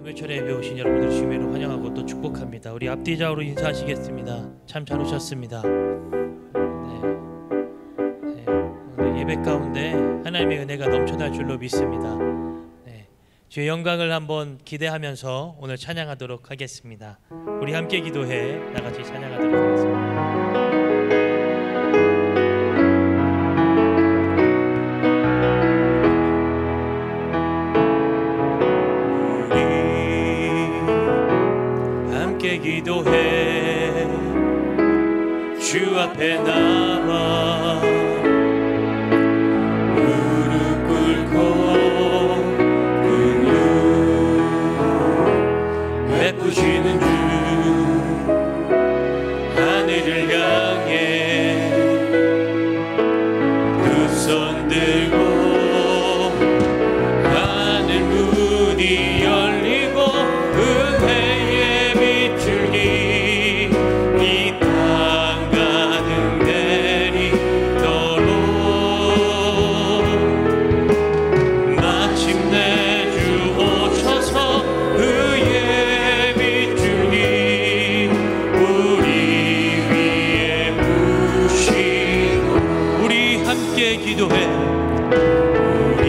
금요철에 예배 오신 여러분들 주님으로 환영하고 또 축복합니다. 우리 앞뒤좌우로 인사하시겠습니다. 참 잘 오셨습니다. 오늘 예배 가운데 하나님의 은혜가 넘쳐날 줄로 믿습니다. 주의 영광을 한번 기대하면서 오늘 찬양하도록 하겠습니다. 우리 함께 기도해 나같이 찬양하도록 하겠습니다. 기도해 주 앞에 나와 무릎 꿇고 긍휼 베푸시는 주 하늘을 향해 두 손 들고 하늘 문이 열리고 은혜의 기도해 우리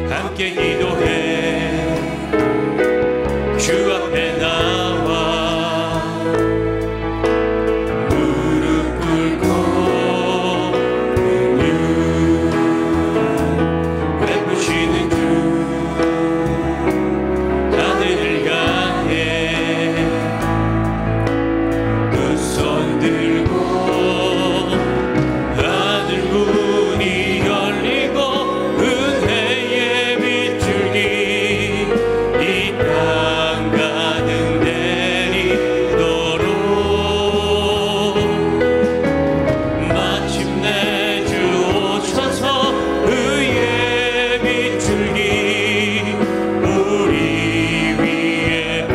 함께 기도해 주 앞에 나와 무릎 꿇고 긍휼 베푸시는 주 하늘을 향해 두 손 들고 문이 열리고 은혜의 빗줄기 이 땅 가득 내리도록 마침내 주 오셔서 의의 빗줄기 우리 위에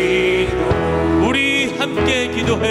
부시도록 우리 함께 기도해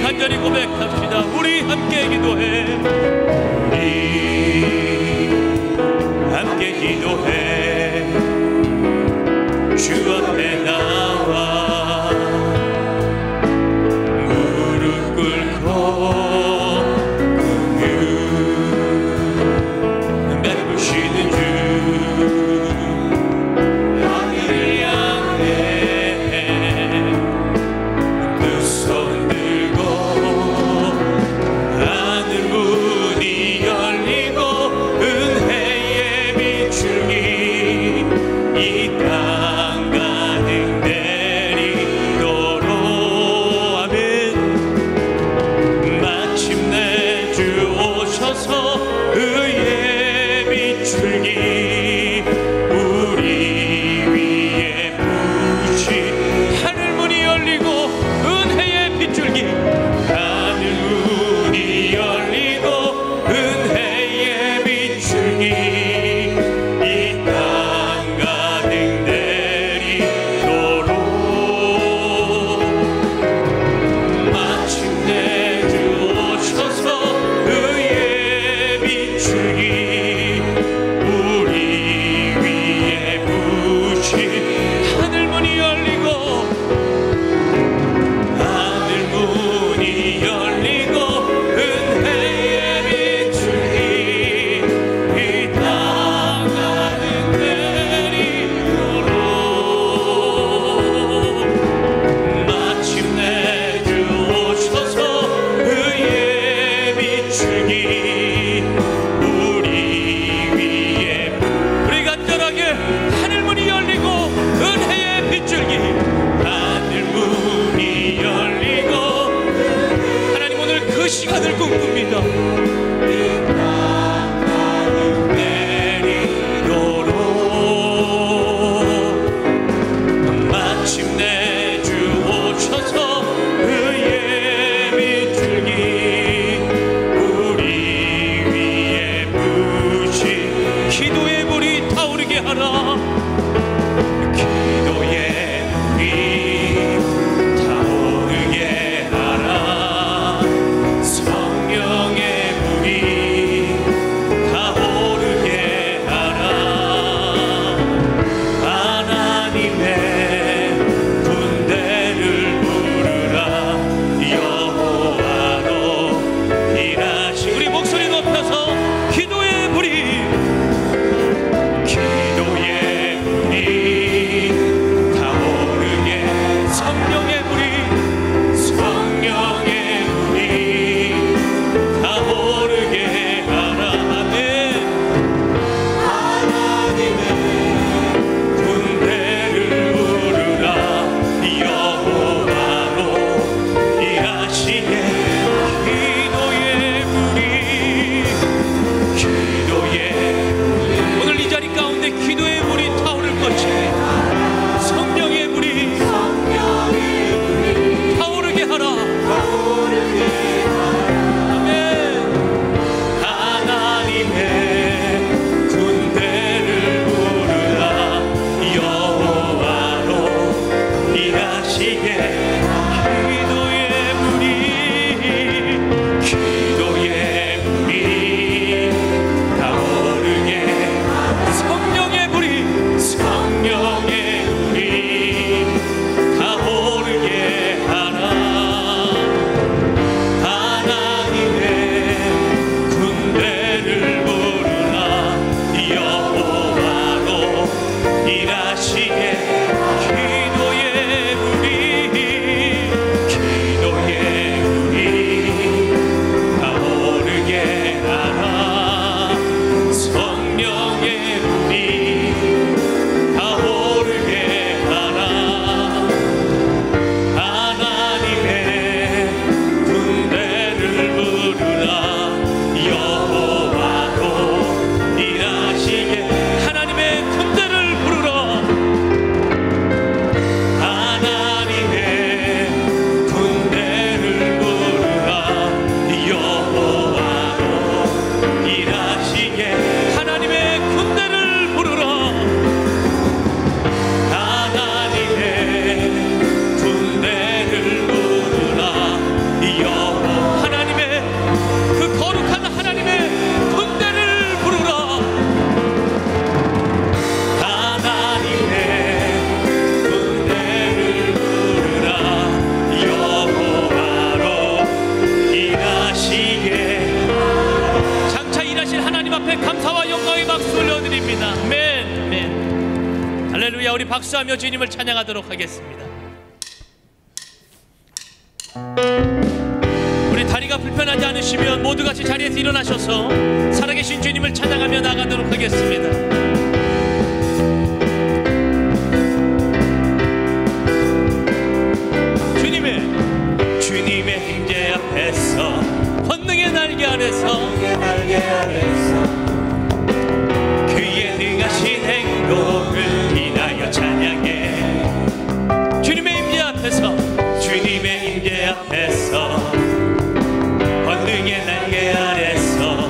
간절히 고백합시다. 우리 함께 기도해 우리 함께 기도해 주 앞에 나와 무릎 꿇고 긍휼 베푸시는 주 하늘을 향해 두 손 들고 하늘 문이 비추니 우리 위에 우리 간절하게 하늘 문이 열리고 은혜의 빗줄기 하늘 문이 열리고 하나님 오늘 그 시간을 꿈꿉니다. 할렐루야. 우리 박수하며 주님을 찬양하도록 하겠습니다. 우리 다리가 불편하지 않으시면 모두 같이 자리에서 일어나셔서 살아계신 주님을 찬양하며 나가도록 하겠습니다. 주님의 임재 앞에서 권능의 날개 아래서 그의 능하신 행동을 인하여 찬양해. 주님의 임재 앞에서 권능의 날개 아래서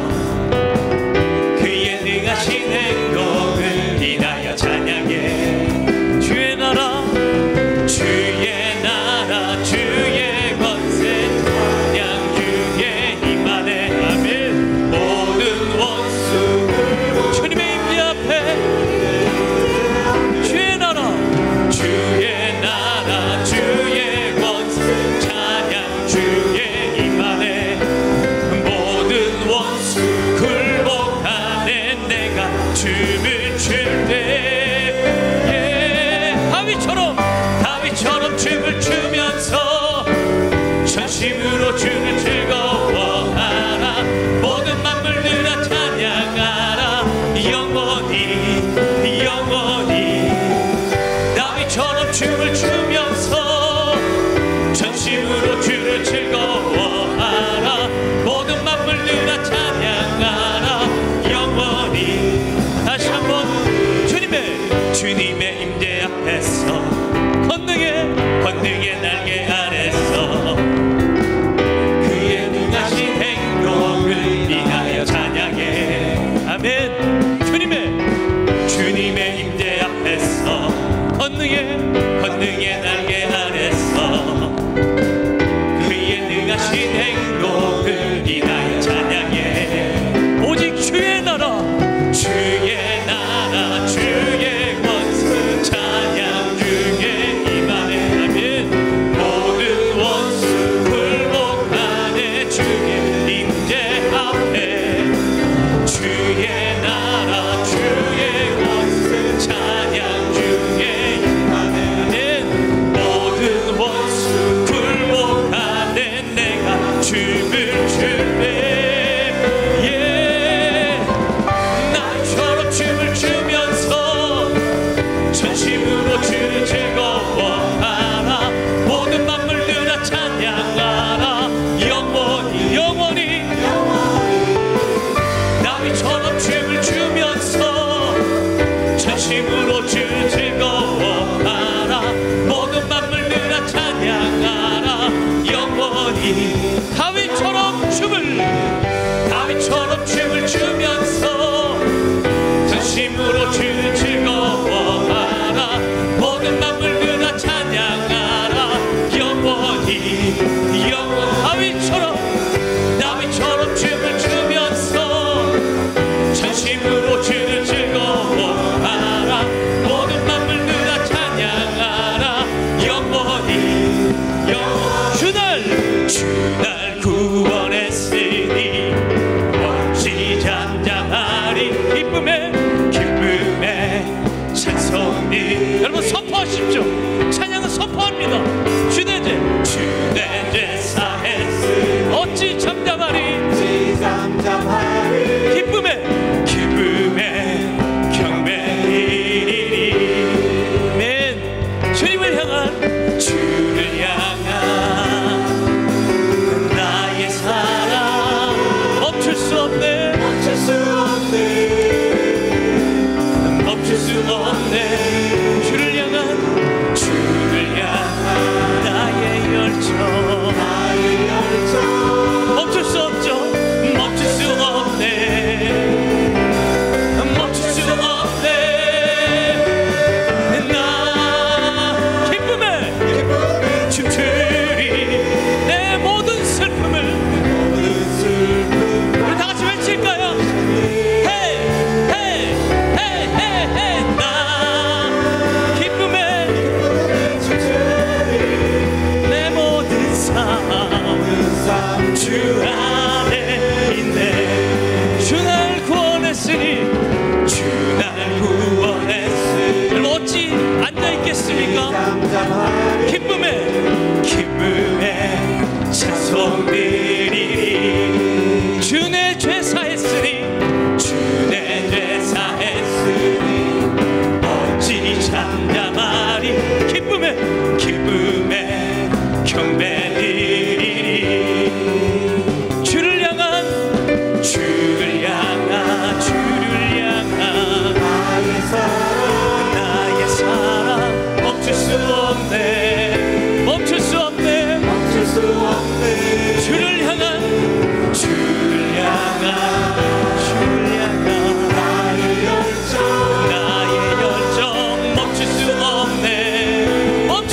그의 능하신 행동을 인하여 찬양해. 주의 나라 주의 권세 찬양 주의 힘 안에 아멘. 모든 원수 주님의 임재 앞에 주의 나라 주의 권세 찬양 주의 힘 안에 모든 다윗처럼 춤을 추면서 전심으로 주를 즐거워하라. 모든 만물 그가 찬양하라. 영원히 다윗처럼 춤을 추면서 전심으로 주를 즐거워하라. 모든 만물 그가 찬양하라. 영원히 주날 구원했으니 어찌 잠잠하리. 기쁨에 찬송이. 여러분 선포하십시오. 찬양은 선포합니다. 주대죄 사했으니 어찌 잠잠하리. 기쁨에 경배하리니. 아멘. 주를 향한 나의 사랑 멈출 수 없네. 주를 향한 나의 열정 멈출 수 없죠. 멈출 수 없네. 나 기쁨에 춤추리. 내 모든 슬픔을 우리 다 같이 외칠까요? 헤이 헤이 헤이 헤이 헤이. 나 기쁨에 내 모든 삶 주 안에 있네. 주날 구원했으니 여러분 어찌 앉아있겠습니까? 기쁨에 찬송 드리리. 주 내 죄 사했으니 어찌 잠잠하리. 기쁨에 경배 드리리. 주를 향한 나의 사랑 멈출 수 없네. 주를 향한 나의 열정 멈출 수 없네. One,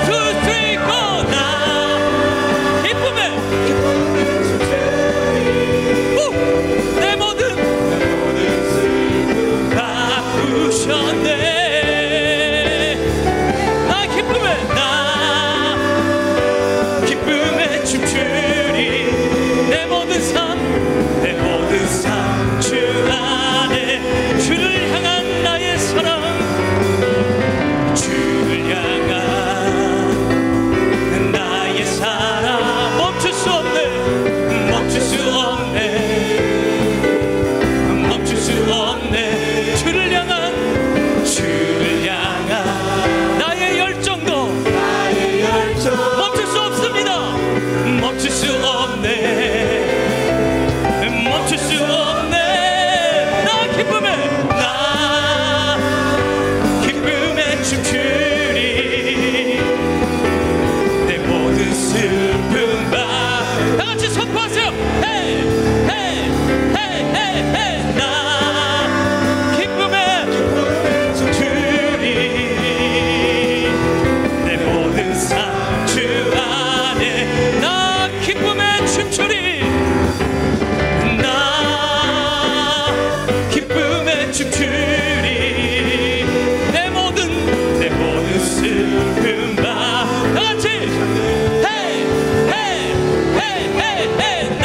two, three, go. 나 기쁨에 내 모든 바꾸셨네. 나 기쁨에 춤추리. 내 모든 삶 주 안에. 주를 향한 나의 사랑 나의 사랑 멈출 수 없네. 주를 향한 나의 열정도 멈출 수 없습니다. 멈출 수 없네. 나 기쁨에 춤추리. 내 모든 슬픔 다 같이 선포하세요. 헤이 헤이 헤이 헤이 헤이. 나 기쁨에 춤추리. 내 모든 삶 주 안에. 나 기쁨에 춤추리. 나 기쁨에 춤추리. 내 모든 슬픔 다 같이 헤이 헤이 헤이 헤이 헤이. 나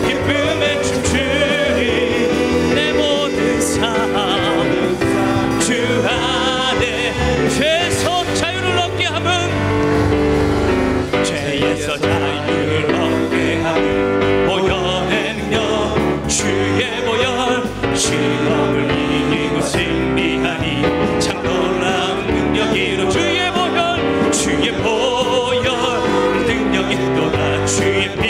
기쁨에 춤추리. 내 모든 삶 주 안에. 죄에서 자유를 얻게 함은 보혈의 능력 주의 보혈. 시험을 이기고 승리하니 참 놀라운 능력이로. 주의 보혈 능력이 또다. 주의 피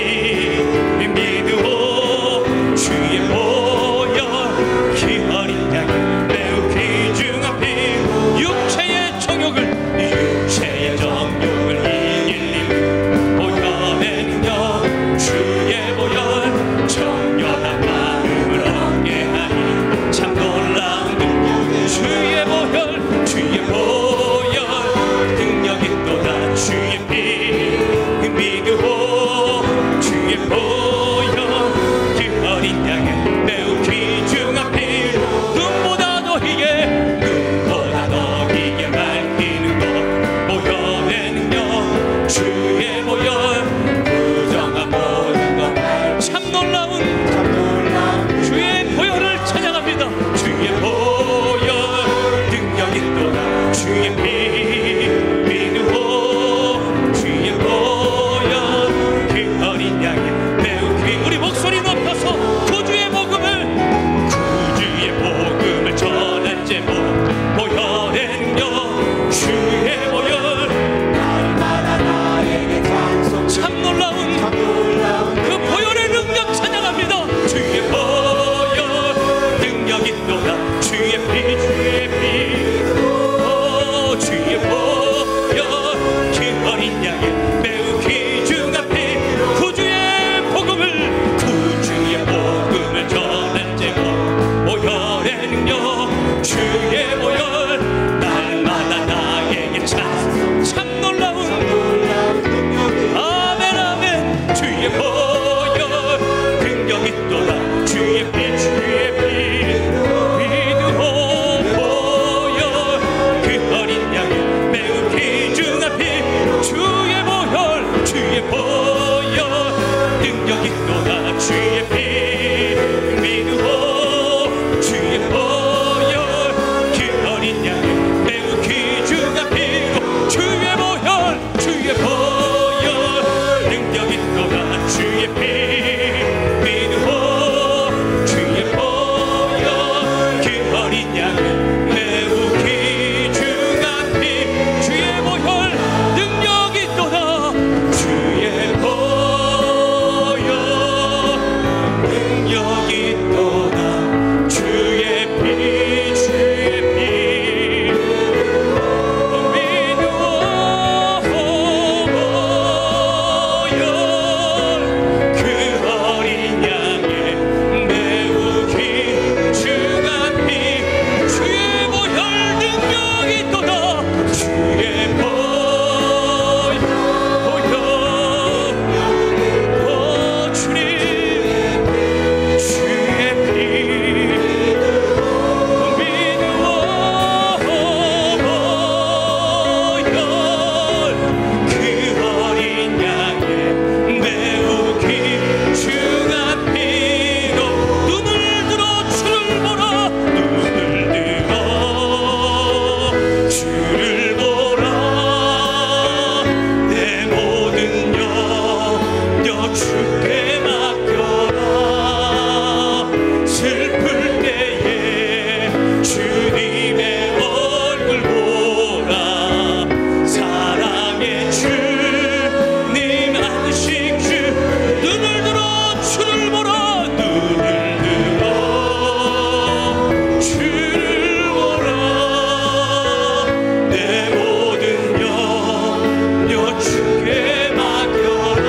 믿으오. 주의 보혈 기어린 양 매우 귀중한 피. 육체의 정욕을 이길 힘. 보혈 주의 보혈 부정한 모든 것 참 놀라운 주의 보혈을 찬양합니다. 주의 보혈 능력이 또다 주의 피 믿으오 주의 보혈 그 어린 양의 매우 귀 우리 목소리 높여서 구주의 복음을 전할 제목 보혈의 능력 주의 보혈 날마다 나에게 찬송 참 놀라운 그 보혈의 능력 찬양합니다. 주의 보혈 능력이 또다 주의 피 주의 보혈 그 어린 양의 매우 귀중한 피 구주의 복음을 전할 제목 보혈의 능력 주의 보혈 날마다 나에게 참 놀라운 아멘 아멘 주의 보혈 능력이 또다 주의 피 믿으오 보혈 그 어린 양의 매우 귀중한 피 주의 보혈 능력이 또다 주의 피 믿으오 주의 보혈 그 어린 양의 매우 귀중한 피로 주의 보혈 능력이 또다 주의 피 믿으오 주의 보혈 그 어린 양의 매우 귀중한 피 주의 보혈 능력이 또다 주의 보혈 능력이 또다 주의 피 믿으오 보혈 그 어린 양의 매우 귀중한 피 주의 보혈 능력이 또다 주의 보혈 주님 주의 피 믿으오 보혈 그 어린 양의 매우 귀중한 피로 눈을 들어 주를 보라 주를 보라 내 모든 염려 주께 맡겨라 슬플 때에 주님의 얼굴 보라 사랑의 주님 안식 주 눈을 들어 주를 보라 눈을 들어 주를 보라 내 모든 염려 주께 맡겨라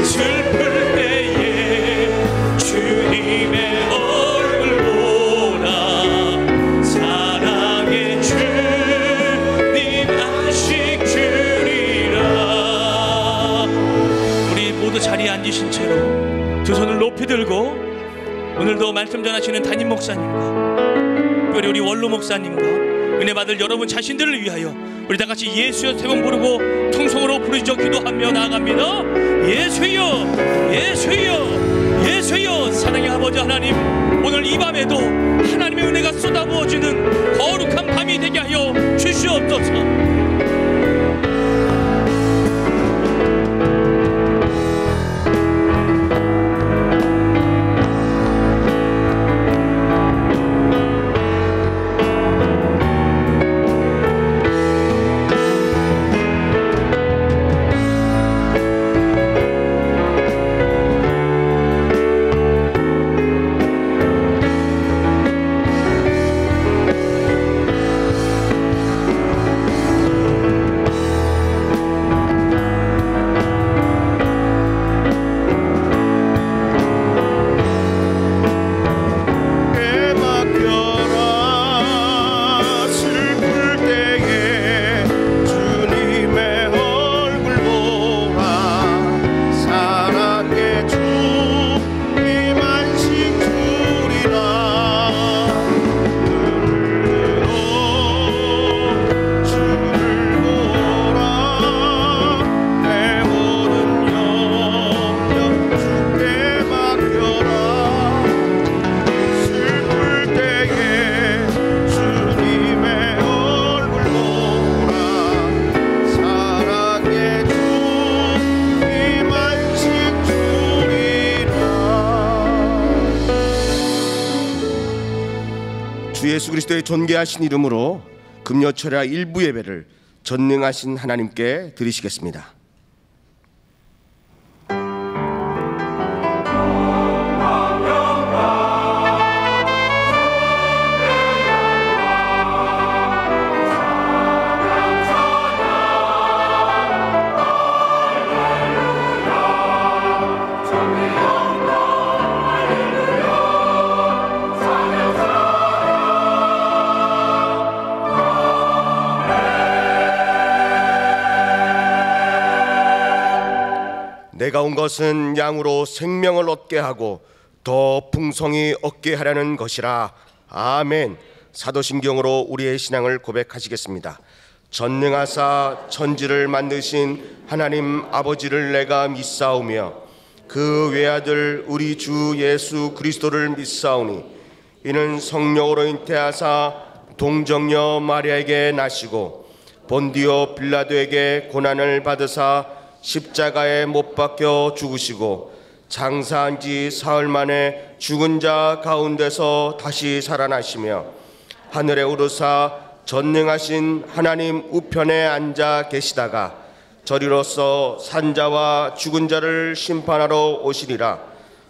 슬플 때에 주님의 얼굴 보라 사랑의 주님 안식 주리라. 우리 모두 자리에 앉으신 채로 두 손을 높이 들고 오늘도 말씀 전하시는 담임 목사님과 특별히 우리 원로 목사님과 은혜 받을 여러분 자신들을 위하여 우리 다 같이 예수여 세 번 부르고 통성으로 부르짖어 기도하며 나아갑니다. 예수여 예수여 예수여 사랑의 아버지 하나님 오늘 이 밤에도 하나님의 은혜가 쏟아부어지는 거룩한 밤이 되게 하여 주시옵소서. 예수 그리스도의 존귀하신 이름으로 금요철야 일부 예배를 전능하신 하나님께 드리시겠습니다. 내가 온 것은 양으로 생명을 얻게 하고 더 풍성히 얻게 하려는 것이라. 아멘. 사도신경으로 우리의 신앙을 고백하시겠습니다. 전능하사 천지를 만드신 하나님 아버지를 내가 믿사오며 그 외아들 우리 주 예수 그리스도를 믿사오니 이는 성령으로 잉태하사 동정녀 마리아에게 나시고 본디오 빌라도에게 고난을 받으사 십자가에 못 박혀 죽으시고 장사한 지 사흘 만에 죽은 자 가운데서 다시 살아나시며 하늘에 오르사 전능하신 하나님 우편에 앉아 계시다가 저리로서 산자와 죽은 자를 심판하러 오시리라.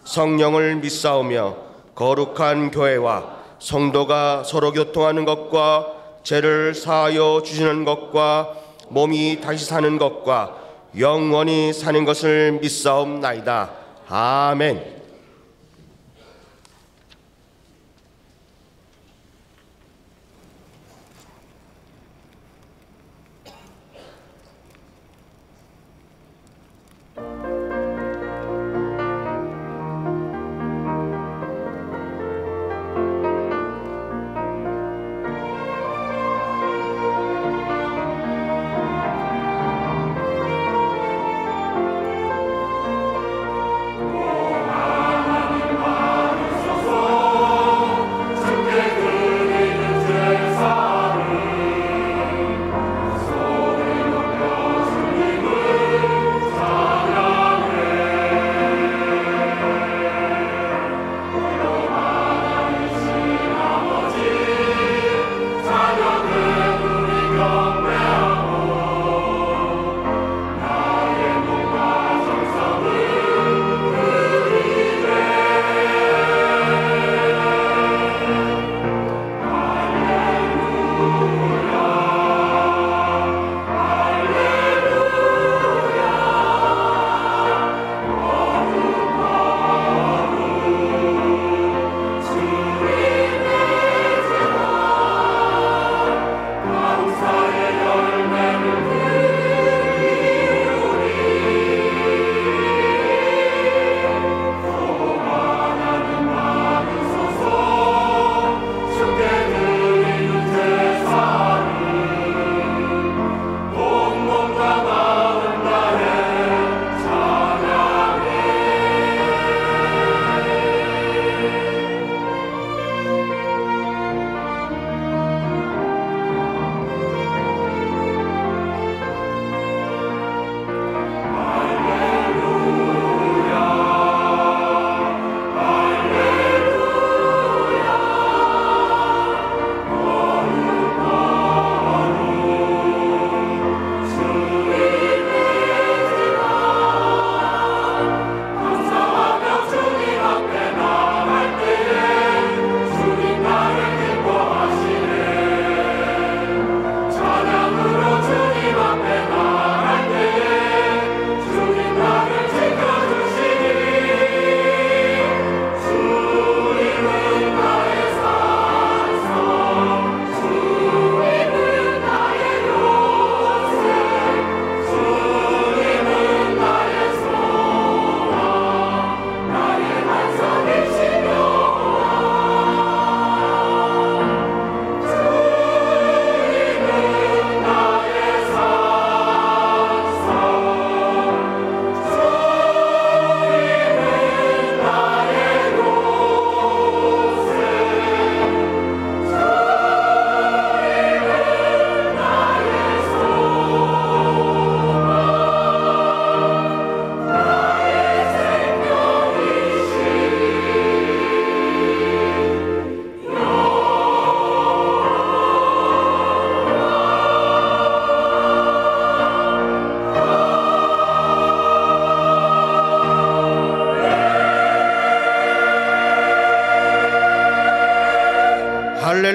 성령을 믿사오며 거룩한 교회와 성도가 서로 교통하는 것과 죄를 사하여 주시는 것과 몸이 다시 사는 것과 영원히 사는 것을 믿사옵나이다. 아멘. 오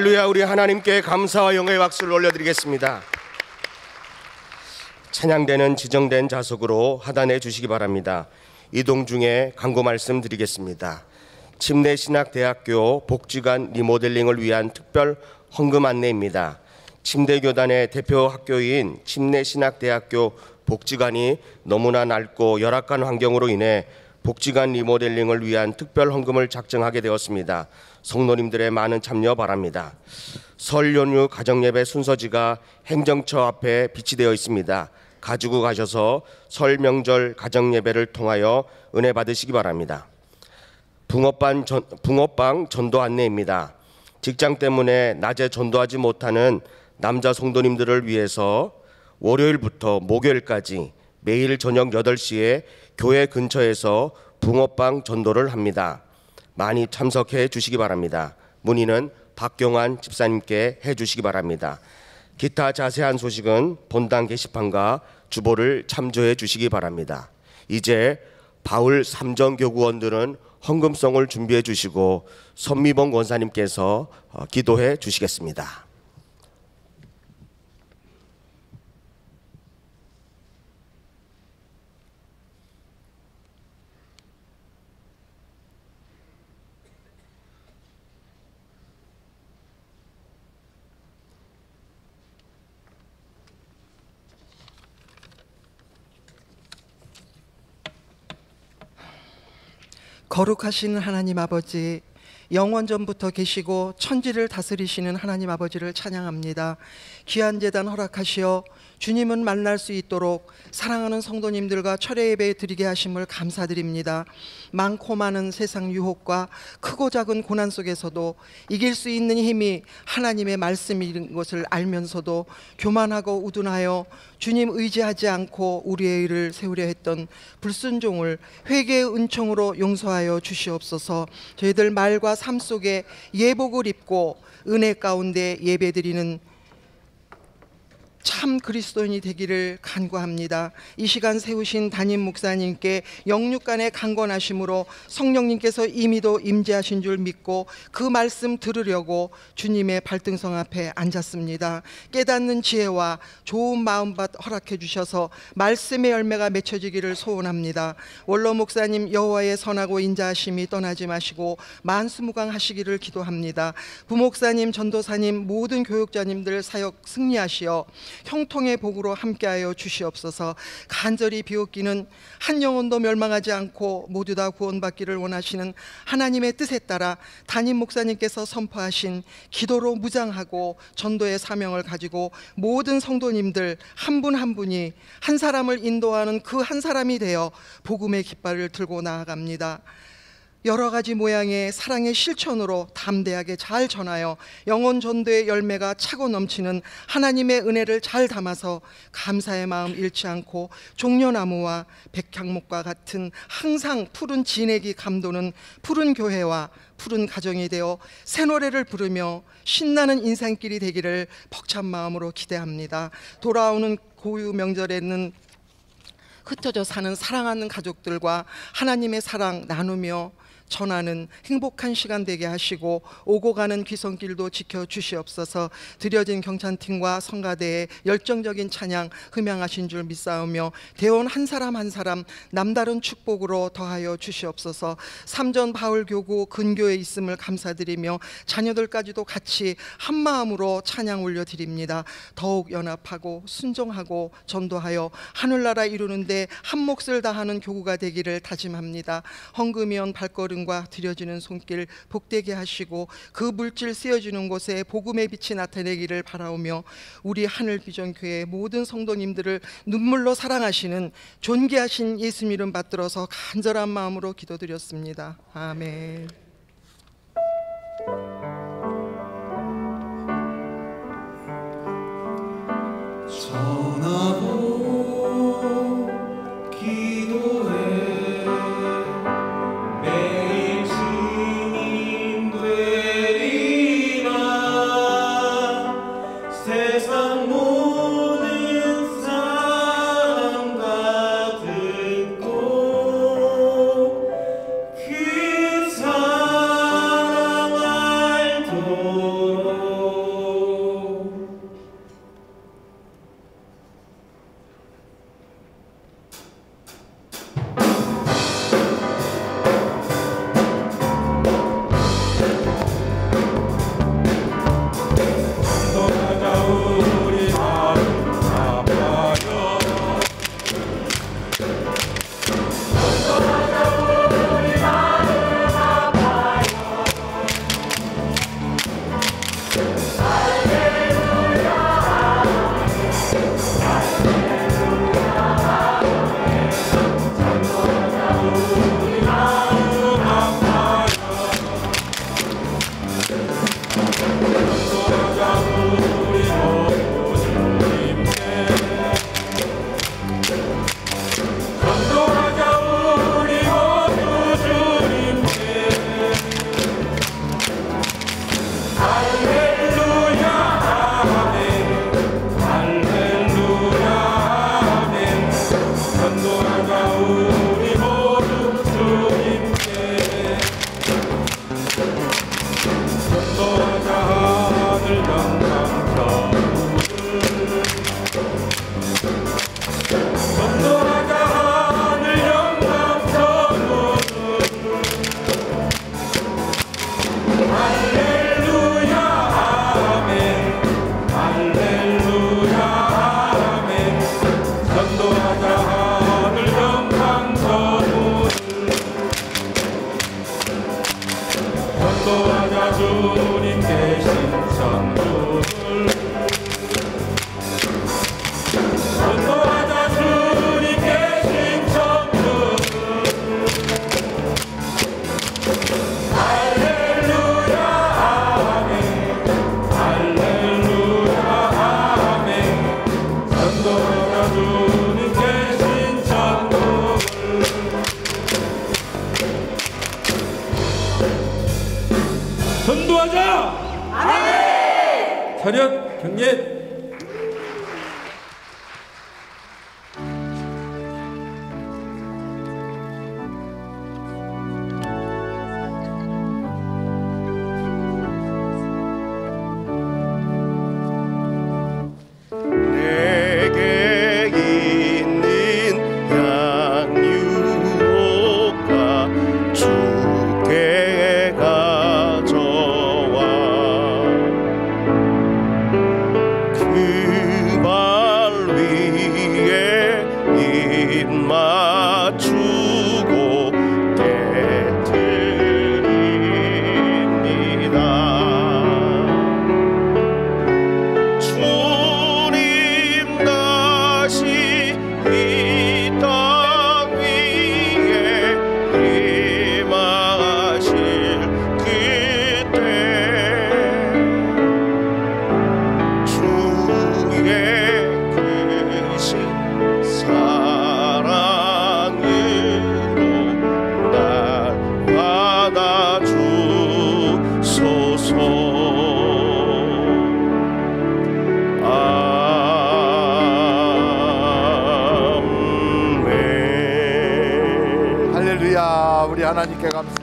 할렐루야. 우리 하나님께 감사와 영광의 박수를 올려드리겠습니다. 찬양대는 지정된 좌석으로 하단해 주시기 바랍니다. 이동 중에 광고 말씀 드리겠습니다. 침례신학대학교 복지관 리모델링을 위한 특별 헌금 안내입니다. 침대교단의 대표 학교인 침례신학대학교 복지관이 너무나 낡고 열악한 환경으로 인해 복지관 리모델링을 위한 특별 헌금을 작정하게 되었습니다. 성도님들의 많은 참여 바랍니다. 설 연휴 가정예배 순서지가 행정처 앞에 비치되어 있습니다. 가지고 가셔서 설 명절 가정예배를 통하여 은혜 받으시기 바랍니다. 붕어빵 전도 안내입니다. 직장 때문에 낮에 전도하지 못하는 남자 성도님들을 위해서 월요일부터 목요일까지 매일 저녁 8시에 교회 근처에서 붕어빵 전도를 합니다. 많이 참석해 주시기 바랍니다. 문의는 박경환 집사님께 해 주시기 바랍니다. 기타 자세한 소식은 본당 게시판과 주보를 참조해 주시기 바랍니다. 이제 바울 삼정교구원들은 헌금성을 준비해 주시고 선미봉 권사님께서 기도해 주시겠습니다. 거룩하신 하나님 아버지, 영원전부터 계시고 천지를 다스리시는 하나님 아버지를 찬양합니다. 귀한 제단 허락하시어 주님은 만날 수 있도록 사랑하는 성도님들과 철회 예배 드리게 하심을 감사드립니다. 많고 많은 세상 유혹과 크고 작은 고난 속에서도 이길 수 있는 힘이 하나님의 말씀인 것을 알면서도 교만하고 우둔하여 주님 의지하지 않고 우리의 일을 세우려 했던 불순종을 회개의 은총으로 용서하여 주시옵소서. 저희들 말과 삶 속에 예복을 입고 은혜 가운데 예배드리는 참 그리스도인이 되기를 간구합니다. 이 시간 세우신 담임 목사님께 영육간의 강건하심으로 성령님께서 이미도 임재하신 줄 믿고 그 말씀 들으려고 주님의 발등성 앞에 앉았습니다. 깨닫는 지혜와 좋은 마음밭 허락해 주셔서 말씀의 열매가 맺혀지기를 소원합니다. 원로 목사님 여호와의 선하고 인자하심이 떠나지 마시고 만수무강하시기를 기도합니다. 부목사님, 전도사님, 모든 교육자님들 사역 승리하시어 형통의 복으로 함께하여 주시옵소서. 간절히 비옵기는 한 영혼도 멸망하지 않고 모두 다 구원받기를 원하시는 하나님의 뜻에 따라 담임 목사님께서 선포하신 기도로 무장하고 전도의 사명을 가지고 모든 성도님들 한 분 한 분이 한 사람을 인도하는 그 한 사람이 되어 복음의 깃발을 들고 나아갑니다. 여러 가지 모양의 사랑의 실천으로 담대하게 잘 전하여 영혼 전도의 열매가 차고 넘치는 하나님의 은혜를 잘 담아서 감사의 마음 잃지 않고 종려나무와 백향목과 같은 항상 푸른 진액이 감도는 푸른 교회와 푸른 가정이 되어 새 노래를 부르며 신나는 인생길이 되기를 벅찬 마음으로 기대합니다. 돌아오는 고유 명절에는 흩어져 사는 사랑하는 가족들과 하나님의 사랑 나누며 전하는 행복한 시간 되게 하시고 오고 가는 귀성길도 지켜주시옵소서. 드려진 경찬팀과 성가대의 열정적인 찬양 흠양하신 줄 믿사오며 대원 한 사람 한 사람 남다른 축복으로 더하여 주시옵소서. 삼전 바울교구 근교에 있음을 감사드리며 자녀들까지도 같이 한마음으로 찬양 올려드립니다. 더욱 연합하고 순종하고 전도하여 하늘나라 이루는데 한 몫을 다하는 교구가 되기를 다짐합니다. 헌금이온 발걸음 과 드려지는 손길 복되게 하시고 그 물질 쓰여지는 곳에 복음의 빛이 나타내기를 바라오며 우리 하늘비전교회 모든 성도님들을 눈물로 사랑하시는 존귀하신 예수님 이름 받들어서 간절한 마음으로 기도드렸습니다. 아멘. 전하고 그 차렷 경례. 내게 있는 양육과 주께 가져와 그 발 위에 입 맞추고 깨뜨립니다. 주님 다시 이 땅 위에 임하실 그때 주의 크신 사랑으로 날 받아주소서. 아멘. 할렐루야. 우리 하나님께 감사.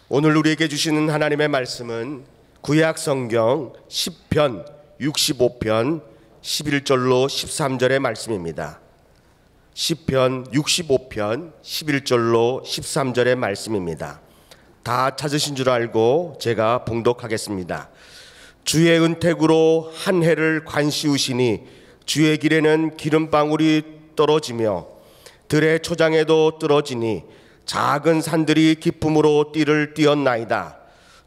오늘 우리에게 주시는 하나님의 말씀은 구약 성경 시편 65편 11절로 13절의 말씀입니다. 시편 65편 11절로 13절의 말씀입니다. 다 찾으신 줄 알고 제가 봉독하겠습니다. 주의 은택으로 한 해를 관시우시니 주의 길에는 기름방울이 떨어지며 들의 초장에도 떨어지니 작은 산들이 기쁨으로 띠를 띄었나이다.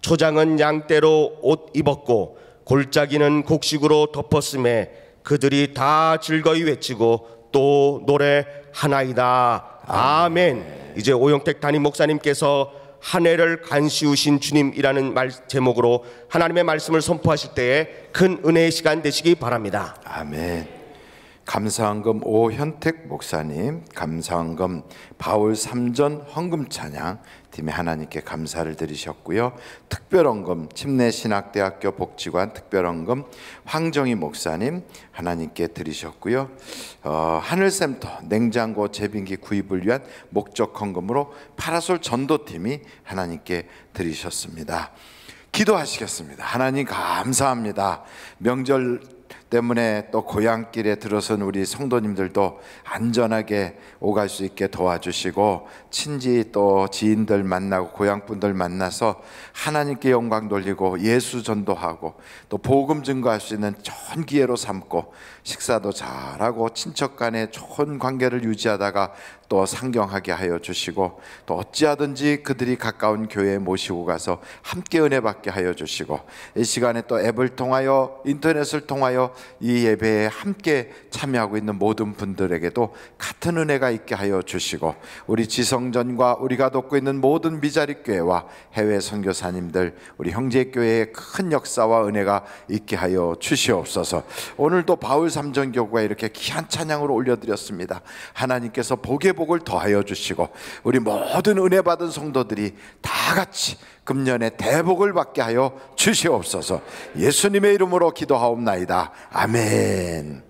초장은 양떼로 옷 입었고 골짜기는 곡식으로 덮었음에 그들이 다 즐거이 외치고 또 노래하나이다. 아멘. 이제 오영택 담임 목사님께서 한 해를 간시우신 주님이라는 제목으로 하나님의 말씀을 선포하실 때에 큰 은혜의 시간 되시기 바랍니다. 아멘. 감사헌금 오현택 목사님, 감사헌금 바울 3전 헌금 찬양 팀에 하나님께 감사를 드리셨고요. 특별헌금 침례신학대학교 복지관 특별헌금 황정희 목사님 하나님께 드리셨고요. 하늘센터 냉장고 제빙기 구입을 위한 목적 헌금으로 파라솔 전도팀이 하나님께 드리셨습니다. 기도하시겠습니다. 하나님 감사합니다. 명절 때문에 또 고향길에 들어선 우리 성도님들도 안전하게 오갈 수 있게 도와주시고 친지 또 지인들 만나고 고향분들 만나서 하나님께 영광 돌리고 예수 전도하고 또 복음 증거할 수 있는 좋은 기회로 삼고 식사도 잘하고 친척 간에 좋은 관계를 유지하다가 또 상경하게 하여 주시고 또 어찌하든지 그들이 가까운 교회에 모시고 가서 함께 은혜 받게 하여 주시고 이 시간에 또 앱을 통하여 인터넷을 통하여 이 예배에 함께 참여하고 있는 모든 분들에게도 같은 은혜가 있게 하여 주시고 우리 지성전과 우리가 돕고 있는 모든 미자립 교회와 해외 선교사님들 우리 형제교회의 큰 역사와 은혜가 있게 하여 주시옵소서. 오늘도 바울 3전 교구가 이렇게 귀한 찬양으로 올려드렸습니다. 하나님께서 복의 복을 더하여 주시고 우리 모든 은혜 받은 성도들이 다 같이 금년에 대복을 받게 하여 주시옵소서. 예수님의 이름으로 기도하옵나이다. 아멘.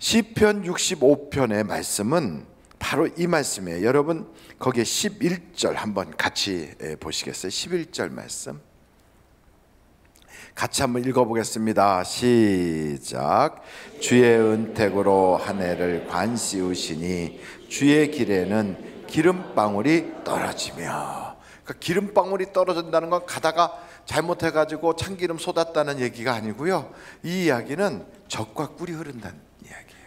시편 65편의 말씀은 바로 이 말씀이에요. 여러분 거기에 11절 한번 같이 보시겠어요? 11절 말씀 같이 한번 읽어보겠습니다. 시작. 주의 은택으로 한 해를 관씌우시니 주의 길에는 기름방울이 떨어지며. 그러니까 기름방울이 떨어진다는 건 가다가 잘못해가지고 참기름 쏟았다는 얘기가 아니고요, 이 이야기는 젖과 꿀이 흐른다는 이야기예요.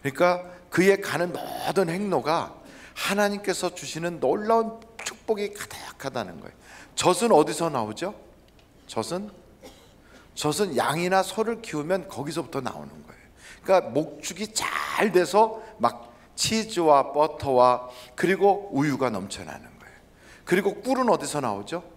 그러니까 그의 가는 모든 행로가 하나님께서 주시는 놀라운 축복이 가득하다는 거예요. 젖은 어디서 나오죠? 젖은 양이나 소를 키우면 거기서부터 나오는 거예요. 그러니까 목축이 잘 돼서 막 치즈와 버터와 그리고 우유가 넘쳐나는 거예요. 그리고 꿀은 어디서 나오죠?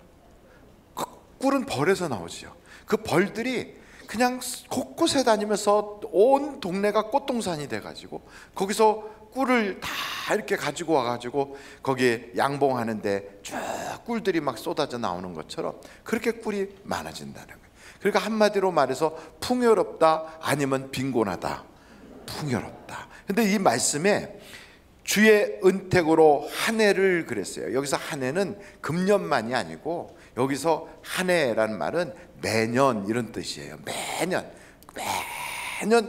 꿀은 벌에서 나오죠. 그 벌들이 그냥 곳곳에 다니면서 온 동네가 꽃동산이 돼가지고 거기서 꿀을 다 이렇게 가지고 와가지고 거기에 양봉하는데 쭉 꿀들이 막 쏟아져 나오는 것처럼 그렇게 꿀이 많아진다는 거예요. 그러니까 한마디로 말해서 풍요롭다 아니면 빈곤하다. 풍요롭다. 근데 이 말씀에 주의 은택으로 한 해를 그랬어요. 여기서 한 해는 금년만이 아니고 여기서 한 해라는 말은 매년 이런 뜻이에요. 매년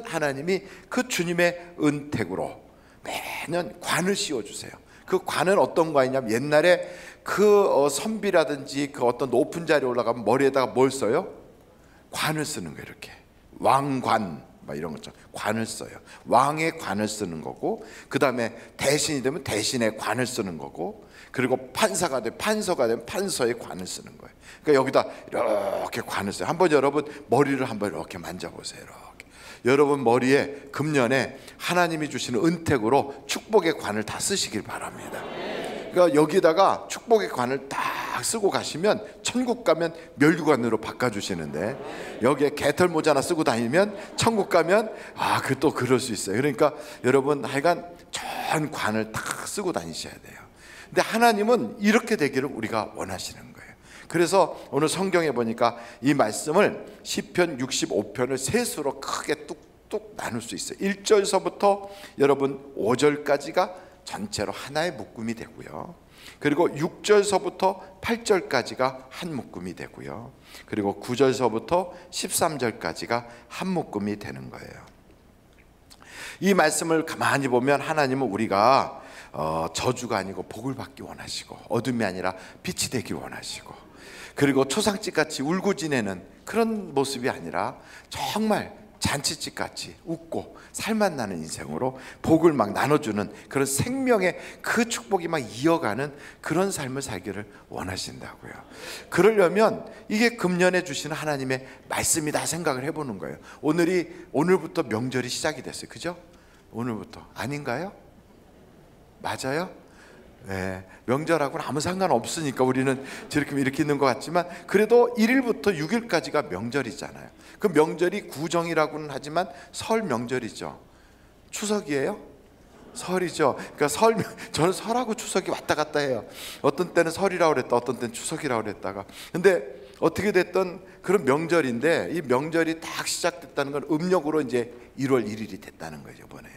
하나님이 그 주님의 은택으로 매년 관을 씌워주세요. 그 관은 어떤 관이냐면 옛날에 그 선비라든지 그 어떤 높은 자리에 올라가면 머리에다가 뭘 써요? 관을 쓰는 거예요. 이렇게 왕관 막 이런 것처럼 관을 써요. 왕의 관을 쓰는 거고, 그 다음에 대신이 되면 대신의 관을 쓰는 거고, 그리고 판사가 되면 판서의 관을 쓰는 거예요. 그러니까 여기다 이렇게 관을 써요. 한번 여러분 머리를 한번 이렇게 만져보세요. 이렇게. 여러분 머리에 금년에 하나님이 주시는 은택으로 축복의 관을 다 쓰시길 바랍니다. 그러니까 여기다가 축복의 관을 딱 쓰고 가시면 천국 가면 멸류관으로 바꿔주시는데, 여기에 개털 모자 하나 쓰고 다니면 천국 가면 그 또 그럴 수 있어요. 그러니까 여러분 하여간 전 관을 딱 쓰고 다니셔야 돼요. 근데 하나님은 이렇게 되기를 우리가 원하시는 거예요. 그래서 오늘 성경에 보니까 이 말씀을 시편 65편을 셋으로 크게 뚝뚝 나눌 수 있어요. 1절서부터 여러분 5절까지가 전체로 하나의 묶음이 되고요, 그리고 6절서부터 8절까지가 한 묶음이 되고요, 그리고 9절서부터 13절까지가 한 묶음이 되는 거예요. 이 말씀을 가만히 보면 하나님은 우리가 저주가 아니고 복을 받기 원하시고, 어둠이 아니라 빛이 되기 원하시고, 그리고 초상집같이 울고 지내는 그런 모습이 아니라 정말 잔치집같이 웃고 살맛 나는 인생으로 복을 막 나눠주는 그런 생명의 그 축복이 막 이어가는 그런 삶을 살기를 원하신다고요. 그러려면 이게 금년에 주시는 하나님의 말씀이다 생각을 해보는 거예요. 오늘부터 명절이 시작이 됐어요. 그죠? 오늘부터 아닌가요? 맞아요? 네, 명절하고는 아무 상관없으니까 우리는 저렇게 이렇게 있는 것 같지만, 그래도 1일부터 6일까지가 명절이잖아요. 그 명절이 구정이라고는 하지만 설 명절이죠. 추석이에요? 설이죠. 그러니까 저는 설하고 추석이 왔다 갔다 해요. 어떤 때는 설이라고 그랬다, 어떤 때는 추석이라고 그랬다가. 근데 어떻게 됐든 그런 명절인데, 이 명절이 딱 시작됐다는 건 음력으로 이제 1월 1일이 됐다는 거죠, 이번에.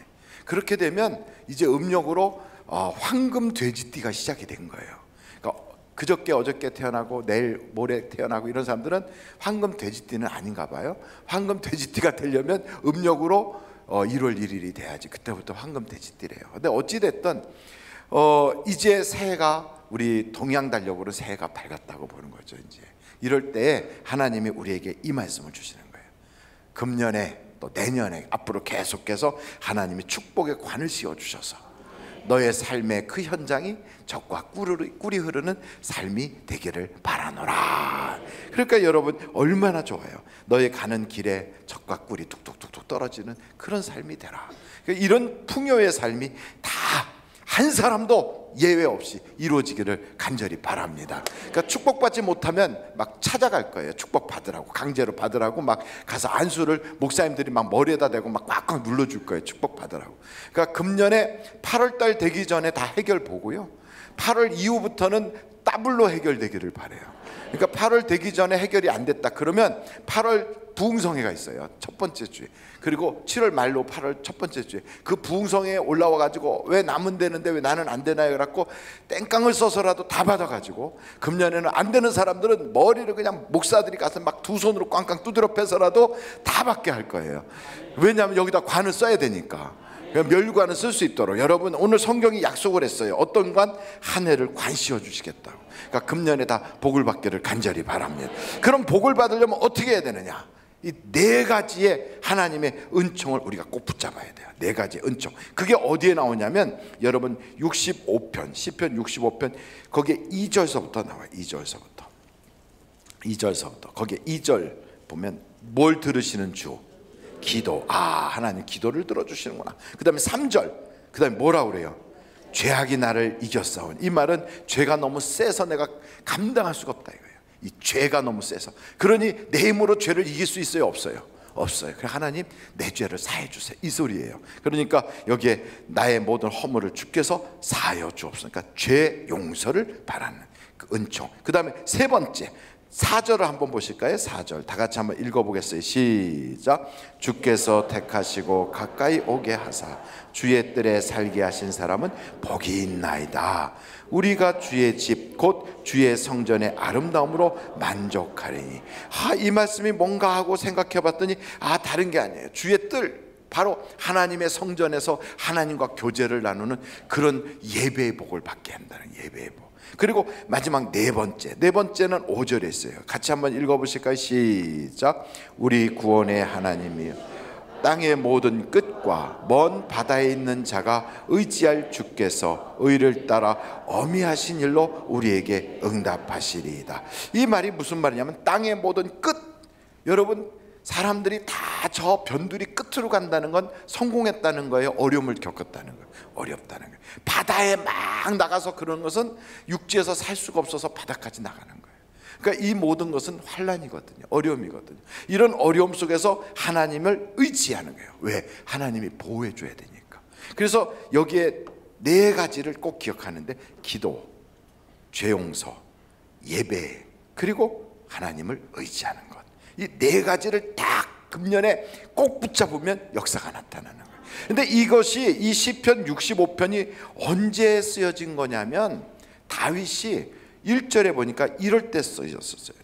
그렇게 되면 이제 음력으로 황금 돼지띠가 시작이 된 거예요. 그러니까 그저께 어저께 태어나고 내일 모레 태어나고 이런 사람들은 황금 돼지띠는 아닌가 봐요. 황금 돼지띠가 되려면 음력으로 1월 1일이 돼야지 그때부터 황금 돼지띠래요. 근데 어찌 됐든 이제 새해가, 우리 동양 달력으로 새해가 밝았다고 보는 거죠. 이제 이럴 때 하나님이 우리에게 이 말씀을 주시는 거예요. 금년에 또 내년에 앞으로 계속해서 하나님이 축복의 관을 씌워 주셔서 너의 삶의 그 현장이 젖과 꿀이 흐르는 삶이 되기를 바라노라. 그러니까 여러분 얼마나 좋아요. 너의 가는 길에 젖과 꿀이 툭툭툭툭 떨어지는 그런 삶이 되라. 그러니까 이런 풍요의 삶이 다 한 사람도 예외 없이 이루어지기를 간절히 바랍니다. 그러니까 축복받지 못하면 막 찾아갈 거예요. 축복 받으라고, 강제로 받으라고 막 가서 안수를 목사님들이 막 머리에다 대고 막 꽉꽉 눌러줄 거예요. 축복 받으라고. 그러니까 금년에 8월 달 되기 전에 다 해결 보고요, 8월 이후부터는 더블로 해결되기를 바래요. 그러니까 8월 되기 전에 해결이 안 됐다 그러면 8월 부흥성회가 있어요. 첫 번째 주에. 그리고 7월 말로 8월 첫 번째 주에 그 부흥성회에 올라와 가지고 왜 남은 되는데 왜 나는 안 되나요? 그래갖고 땡깡을 써서라도 다 받아가지고 금년에는 안 되는 사람들은 머리를 그냥 목사들이 가서 막 두 손으로 꽝꽝 두드려 패서라도 다 받게 할 거예요. 왜냐하면 여기다 관을 써야 되니까. 멸관을 쓸 수 있도록 여러분 오늘 성경이 약속을 했어요. 어떤 관? 한 해를 관 씌워 주시겠다고. 그러니까 금년에 다 복을 받기를 간절히 바랍니다. 그럼 복을 받으려면 어떻게 해야 되느냐? 이 네 가지의 하나님의 은총을 우리가 꼭 붙잡아야 돼요. 네 가지의 은총. 그게 어디에 나오냐면 여러분 65편 시편 65편 거기에 2절서부터 나와요. 2절서부터 거기에 2절 보면 뭘 들으시는 주? 기도. 하나님 기도를 들어주시는구나. 그 다음에 3절 그 다음에 뭐라 그래요? 죄악이 나를 이겼사오니. 이 말은 죄가 너무 세서 내가 감당할 수가 없다 이거예요. 이 죄가 너무 세서. 그러니 내 힘으로 죄를 이길 수 있어요? 없어요? 없어요. 그래 하나님 내 죄를 사해 주세요 이 소리예요. 그러니까 여기에 나의 모든 허물을 주께서 사하여 주옵소서. 그러니까 죄 용서를 바라는 그 은총. 그 다음에 세 번째 4절을 한번 보실까요? 4절 다 같이 한번 읽어보겠어요. 시작. 주께서 택하시고 가까이 오게 하사 주의 뜰에 살게 하신 사람은 복이 있나이다. 우리가 주의 집 곧 주의 성전의 아름다움으로 만족하리니. 이 말씀이 뭔가 하고 생각해 봤더니 다른 게 아니에요. 주의 뜰, 바로 하나님의 성전에서 하나님과 교제를 나누는 그런 예배의 복을 받게 한다는 예배의 복. 그리고 마지막 네 번째는 5절에 있어요. 같이 한번 읽어보실까요? 시작. 우리 구원의 하나님이여 땅의 모든 끝과 먼 바다에 있는 자가 의지할 주께서 의를 따라 어미하신 일로 우리에게 응답하시리이다. 이 말이 무슨 말이냐면 땅의 모든 끝. 여러분 사람들이 다 저 변두리 끝으로 간다는 건 성공했다는 거예요? 어려움을 겪었다는 거예요? 어렵다는 거예요. 바다에 막 나가서 그런 것은 육지에서 살 수가 없어서 바다까지 나가는 거예요. 그러니까 이 모든 것은 환난이거든요. 어려움이거든요. 이런 어려움 속에서 하나님을 의지하는 거예요. 왜? 하나님이 보호해 줘야 되니까. 그래서 여기에 네 가지를 꼭 기억하는데 기도, 죄 용서, 예배, 그리고 하나님을 의지하는 것. 이 네 가지를 딱 금년에 꼭 붙잡으면 역사가 나타나는 거예요. 근데 이것이 이 시편 65편이 언제 쓰여진 거냐면 다윗이 1절에 보니까 이럴 때 쓰였었어요.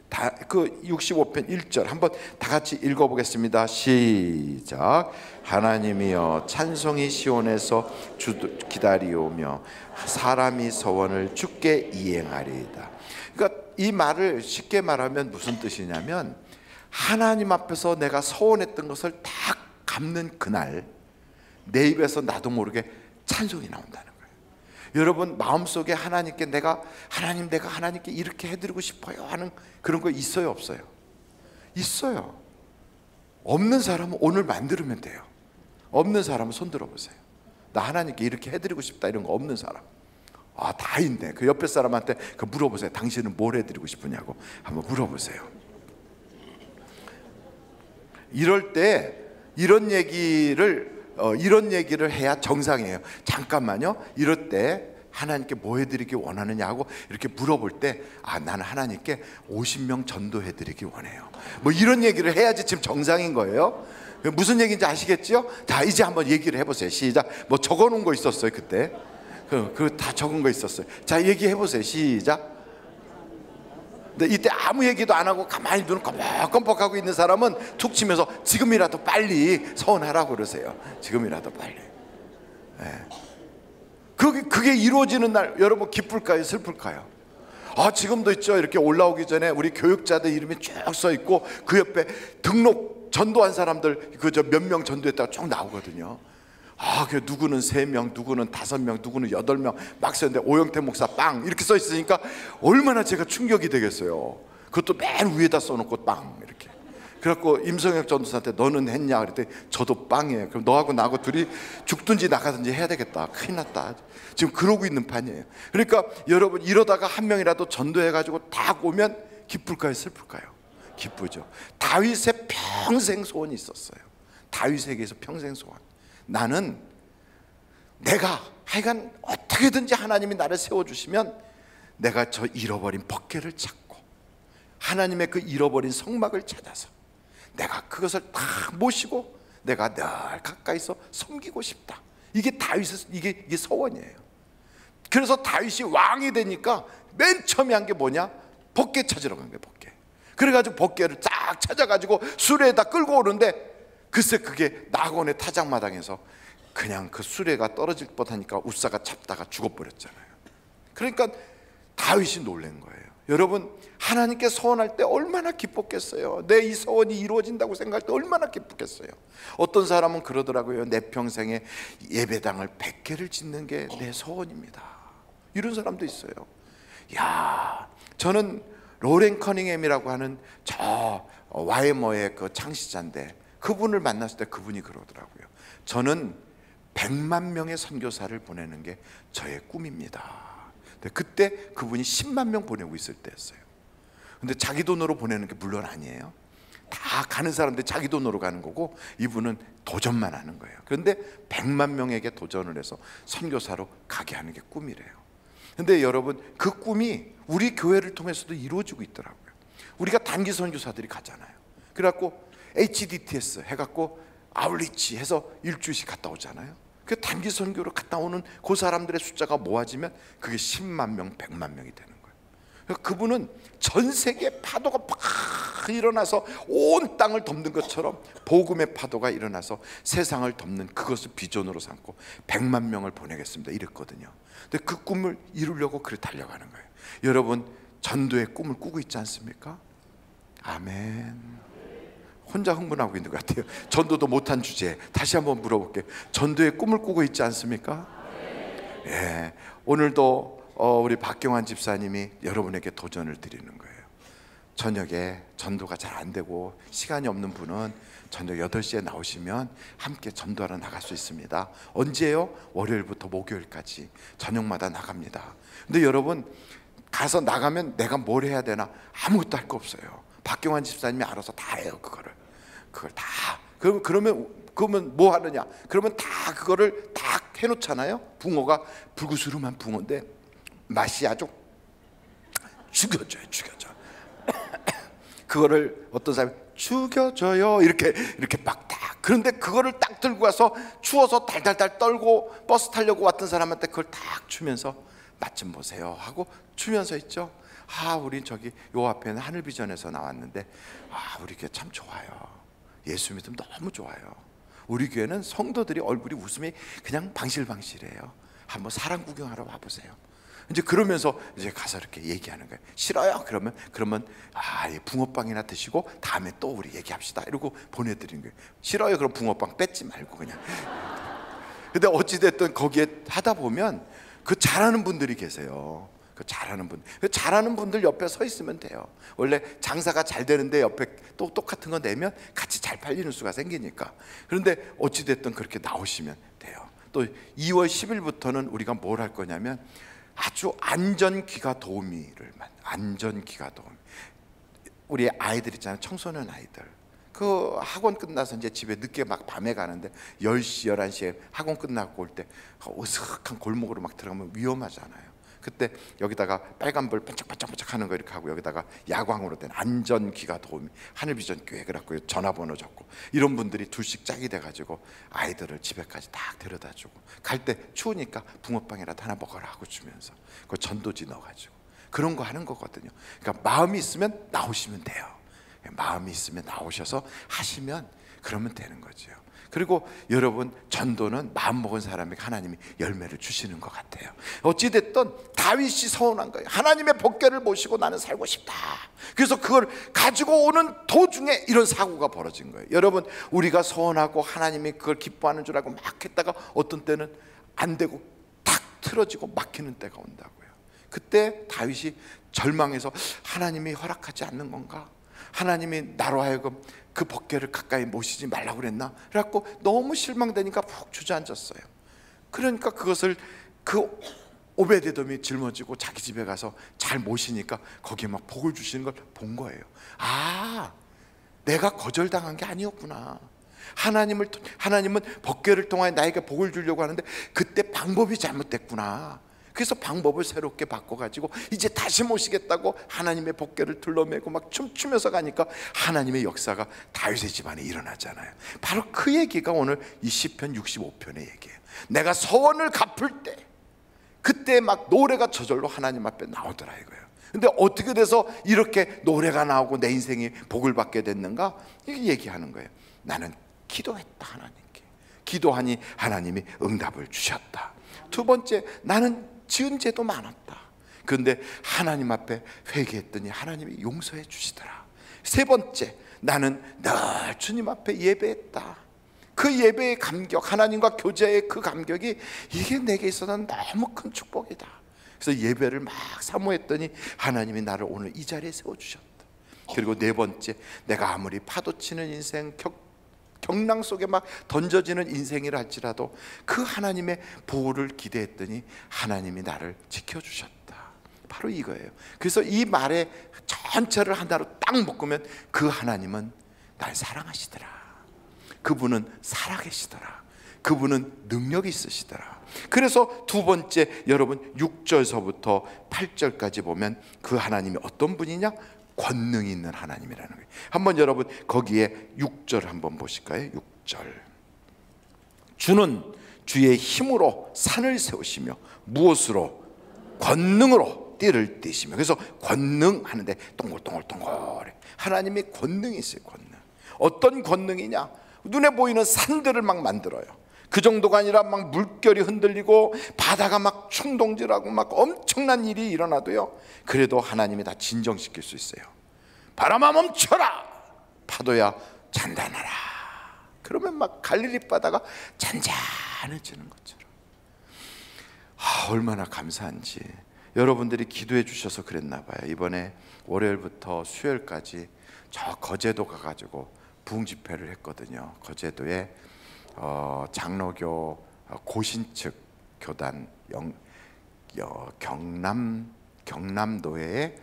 그 65편 1절 한번 다 같이 읽어보겠습니다. 시작. 하나님이여 찬송이 시온에서 기다리오며 사람이 서원을 주께 이행하리이다. 그러니까 이 말을 쉽게 말하면 무슨 뜻이냐면 하나님 앞에서 내가 서원했던 것을 다 갚는 그날 내 입에서 나도 모르게 찬송이 나온다는 거예요. 여러분 마음속에 하나님께 내가 하나님께 이렇게 해드리고 싶어요 하는 그런 거 있어요? 없어요? 있어요. 없는 사람은 오늘 만들면 돼요. 없는 사람은 손 들어보세요. 나 하나님께 이렇게 해드리고 싶다 이런 거 없는 사람. 다 있네. 그 옆에 사람한테 물어보세요. 당신은 뭘 해드리고 싶으냐고 한번 물어보세요. 이럴 때 이런 얘기를 해야 정상이에요. 잠깐만요. 이럴 때 하나님께 뭐 해드리기 원하느냐 하고 이렇게 물어볼 때 나는 하나님께 50명 전도해드리기 원해요. 뭐 이런 얘기를 해야지 지금 정상인 거예요. 무슨 얘기인지 아시겠죠? 자 이제 한번 얘기를 해보세요. 시작. 뭐 적어놓은 거 있었어요 그때. 다 적은 거 있었어요. 자 얘기해보세요. 시작. 근데 이때 아무 얘기도 안 하고 가만히 눈을 껌뻑껌뻑하고 있는 사람은 툭 치면서 지금이라도 빨리 서원하라고 그러세요. 지금이라도 빨리. 그게 이루어지는 날 여러분 기쁠까요? 슬플까요? 지금도 있죠. 이렇게 올라오기 전에 우리 교육자들 이름이 쭉 써 있고 그 옆에 등록 전도한 사람들 몇 명 전도했다가 쭉 나오거든요. 그 누구는 3명, 누구는 5명, 누구는 8명 막 썼는데 오영태 목사 빵 이렇게 써 있으니까 얼마나 제가 충격이 되겠어요. 그것도 맨 위에다 써놓고 빵 이렇게. 그래갖고 임성혁 전도사한테 너는 했냐 그랬더니 저도 빵이에요. 그럼 너하고 나하고 둘이 죽든지 나가든지 해야 되겠다. 큰일 났다. 지금 그러고 있는 판이에요. 그러니까 여러분 이러다가 한 명이라도 전도해가지고 딱 오면 기쁠까요? 슬플까요? 기쁘죠. 다윗의 평생 소원이 있었어요. 다윗에게서 평생 소원. 나는 내가 하여간 어떻게든지 하나님이 나를 세워주시면 내가 저 잃어버린 벗개를 찾고 하나님의 그 잃어버린 성막을 찾아서 내가 그것을 다 모시고 내가 늘 가까이서 섬기고 싶다. 이게 다윗의 이게 소원이에요. 그래서 다윗이 왕이 되니까 맨 처음에 한 게 뭐냐? 벗개 찾으러 간 거예요. 벗개. 그래가지고 벗개를 쫙 찾아가지고 수레에다 끌고 오는데 글쎄 그게 낙원의 타작마당에서 그냥 그 수레가 떨어질 뻔하니까 웃사가 잡다가 죽어버렸잖아요. 그러니까 다윗이 놀란 거예요. 여러분, 하나님께 소원할 때 얼마나 기뻤겠어요. 내 이 소원이 이루어진다고 생각할 때 얼마나 기쁘겠어요. 어떤 사람은 그러더라고요. 내 평생에 예배당을 100개를 짓는 게 내 소원입니다. 이런 사람도 있어요. 야, 저는 로렌 커닝햄이라고 하는 저 YMO의 그 창시자인데 그분을 만났을 때 그분이 그러더라고요. 저는 100만 명의 선교사를 보내는 게 저의 꿈입니다. 그때 그분이 10만 명 보내고 있을 때였어요. 근데 자기 돈으로 보내는 게 물론 아니에요. 다 가는 사람들 자기 돈으로 가는 거고 이분은 도전만 하는 거예요. 그런데 100만 명에게 도전을 해서 선교사로 가게 하는 게 꿈이래요. 근데 여러분, 그 꿈이 우리 교회를 통해서도 이루어지고 있더라고요. 우리가 단기 선교사들이 가잖아요. 그래갖고 HDTS 해갖고 아울리치 해서 일주일씩 갔다 오잖아요. 그 단기 선교로 갔다 오는 그 사람들의 숫자가 모아지면 그게 10만 명, 100만 명이 되는 거예요. 그분은 전 세계 파도가 팍 일어나서 온 땅을 덮는 것처럼 복음의 파도가 일어나서 세상을 덮는 그것을 비전으로 삼고 100만 명을 보내겠습니다 이랬거든요. 근데 그 꿈을 이루려고 그래 달려가는 거예요. 여러분, 전도의 꿈을 꾸고 있지 않습니까? 아멘. 혼자 흥분하고 있는 것 같아요. 전도도 못한 주제에 다시 한번 물어볼게요. 전도의 꿈을 꾸고 있지 않습니까? 예, 오늘도 우리 박경환 집사님이 여러분에게 도전을 드리는 거예요. 저녁에 전도가 잘 안 되고 시간이 없는 분은 저녁 8시에 나오시면 함께 전도하러 나갈 수 있습니다. 언제요? 월요일부터 목요일까지 저녁마다 나갑니다. 근데 여러분, 가서 나가면 내가 뭘 해야 되나? 아무것도 할 거 없어요. 박경환 집사님이 알아서 다 해요. 그걸 다. 그러면 뭐 하느냐? 그러면 다 그거를 다 해놓잖아요. 붕어가 불구스름한 붕어인데 맛이 아주 죽여줘요. 그거를 어떤 사람이 죽여줘요. 이렇게 막 딱. 그런데 그거를 딱 들고 가서 추워서 달달달 떨고 버스 타려고 왔던 사람한테 그걸 딱 주면서 맛 좀 보세요 하고 주면서 있죠. 우리 저기 요 앞에는 하늘비전에서 나왔는데 우리 교회 참 좋아요. 예수 믿음 너무 좋아요. 우리 교회는 성도들이 얼굴이 웃음이 그냥 방실방실해요. 한번 사람 구경하러 와보세요. 이제 그러면서 이제 가서 이렇게 얘기하는 거예요. 싫어요? 그러면 붕어빵이나 드시고 다음에 또 우리 얘기합시다. 이러고 보내드린 거예요. 싫어요? 그럼 붕어빵 뺏지 말고 그냥. 근데 어찌됐든 거기에 하다 보면 그 잘하는 분들이 계세요. 그 잘하는 분들 옆에 서 있으면 돼요. 원래 장사가 잘 되는데 옆에 또 똑같은 거 내면 같이 잘 팔리는 수가 생기니까. 그런데 어찌됐든 그렇게 나오시면 돼요. 또 2월 10일부터는 우리가 뭘 할 거냐면 아주 안전기가 도우미를 안전기가 도우미. 우리 아이들 있잖아요. 청소년 아이들. 그 학원 끝나서 이제 집에 늦게 막 밤에 가는데 10시, 11시에 학원 끝나고 올 때 어색한 골목으로 막 들어가면 위험하잖아요. 그때 여기다가 빨간불 반짝반짝 하는 거 이렇게 하고 여기다가 야광으로 된 안전기가 도우미 하늘비전 교회 그래갖고 전화번호 적고 이런 분들이 둘씩 짝이 돼가지고 아이들을 집에까지 딱 데려다주고 갈 때 추우니까 붕어빵이라도 하나 먹어라 하고 주면서 그 전도지 넣어가지고 그런 거 하는 거거든요. 그러니까 마음이 있으면 나오시면 돼요. 마음이 있으면 나오셔서 하시면 그러면 되는 거죠. 그리고 여러분, 전도는 마음먹은 사람에게 하나님이 열매를 주시는 것 같아요. 어찌됐든 다윗이 서운한 거예요. 하나님의 법궤를 모시고 나는 살고 싶다. 그래서 그걸 가지고 오는 도중에 이런 사고가 벌어진 거예요. 여러분, 우리가 서운하고 하나님이 그걸 기뻐하는 줄 알고 막 했다가 어떤 때는 안 되고 탁 틀어지고 막히는 때가 온다고요. 그때 다윗이 절망해서 하나님이 허락하지 않는 건가? 하나님이 나로 하여금 그 법궤를 가까이 모시지 말라고 그랬나? 그래갖고 너무 실망되니까 푹 주저앉았어요. 그러니까 그것을 그 오베데돔이 짊어지고 자기 집에 가서 잘 모시니까 거기에 막 복을 주시는 걸 본 거예요. 내가 거절당한 게 아니었구나. 하나님은 법궤를 통하여 나에게 복을 주려고 하는데 그때 방법이 잘못됐구나. 그래서 방법을 새롭게 바꿔가지고 이제 다시 모시겠다고 하나님의 복궤를 둘러매고 막 춤추면서 가니까 하나님의 역사가 다윗의 집안에 일어나잖아요. 바로 그 얘기가 오늘 이 시편 65편의 얘기예요. 내가 서원을 갚을 때 그때 막 노래가 저절로 하나님 앞에 나오더라 이거예요. 근데 어떻게 돼서 이렇게 노래가 나오고 내 인생이 복을 받게 됐는가? 이게 얘기하는 거예요. 나는 기도했다 하나님께. 기도하니 하나님이 응답을 주셨다. 두 번째, 나는 지은 죄도 많았다. 그런데 하나님 앞에 회개했더니 하나님이 용서해 주시더라. 세 번째, 나는 늘 주님 앞에 예배했다. 그 예배의 감격, 하나님과 교제의 그 감격이 이게 내게 있어서는 너무 큰 축복이다. 그래서 예배를 막 사모했더니 하나님이 나를 오늘 이 자리에 세워주셨다. 그리고 네 번째, 내가 아무리 파도치는 인생, 경랑 속에 막 던져지는 인생이라 할지라도 그 하나님의 보호를 기대했더니 하나님이 나를 지켜주셨다. 바로 이거예요. 그래서 이 말의 전체를 하나로 딱 묶으면 그 하나님은 날 사랑하시더라. 그분은 살아계시더라. 그분은 능력이 있으시더라. 그래서 두 번째, 여러분 6절서부터 8절까지 보면 그 하나님이 어떤 분이냐? 권능이 있는 하나님이라는 거예요. 한번 여러분 거기에 6절 한번 보실까요? 6절. 주는 주의 힘으로 산을 세우시며 무엇으로? 권능으로 띠를 띠시며. 그래서 권능하는데 동글동글동글해. 하나님의 권능이 있어요. 권능. 어떤 권능이냐? 눈에 보이는 산들을 막 만들어요. 그 정도가 아니라 막 물결이 흔들리고 바다가 막 충동질하고 막 엄청난 일이 일어나도요, 그래도 하나님이 다 진정시킬 수 있어요. 바람아 멈춰라, 파도야 잔잔하라. 그러면 막 갈릴리 바다가 잔잔해지는 것처럼. 얼마나 감사한지. 여러분들이 기도해 주셔서 그랬나 봐요. 이번에 월요일부터 수요일까지 저 거제도 가가지고 부흥 집회를 했거든요. 거제도에 장로교 고신측 교단 경남도회의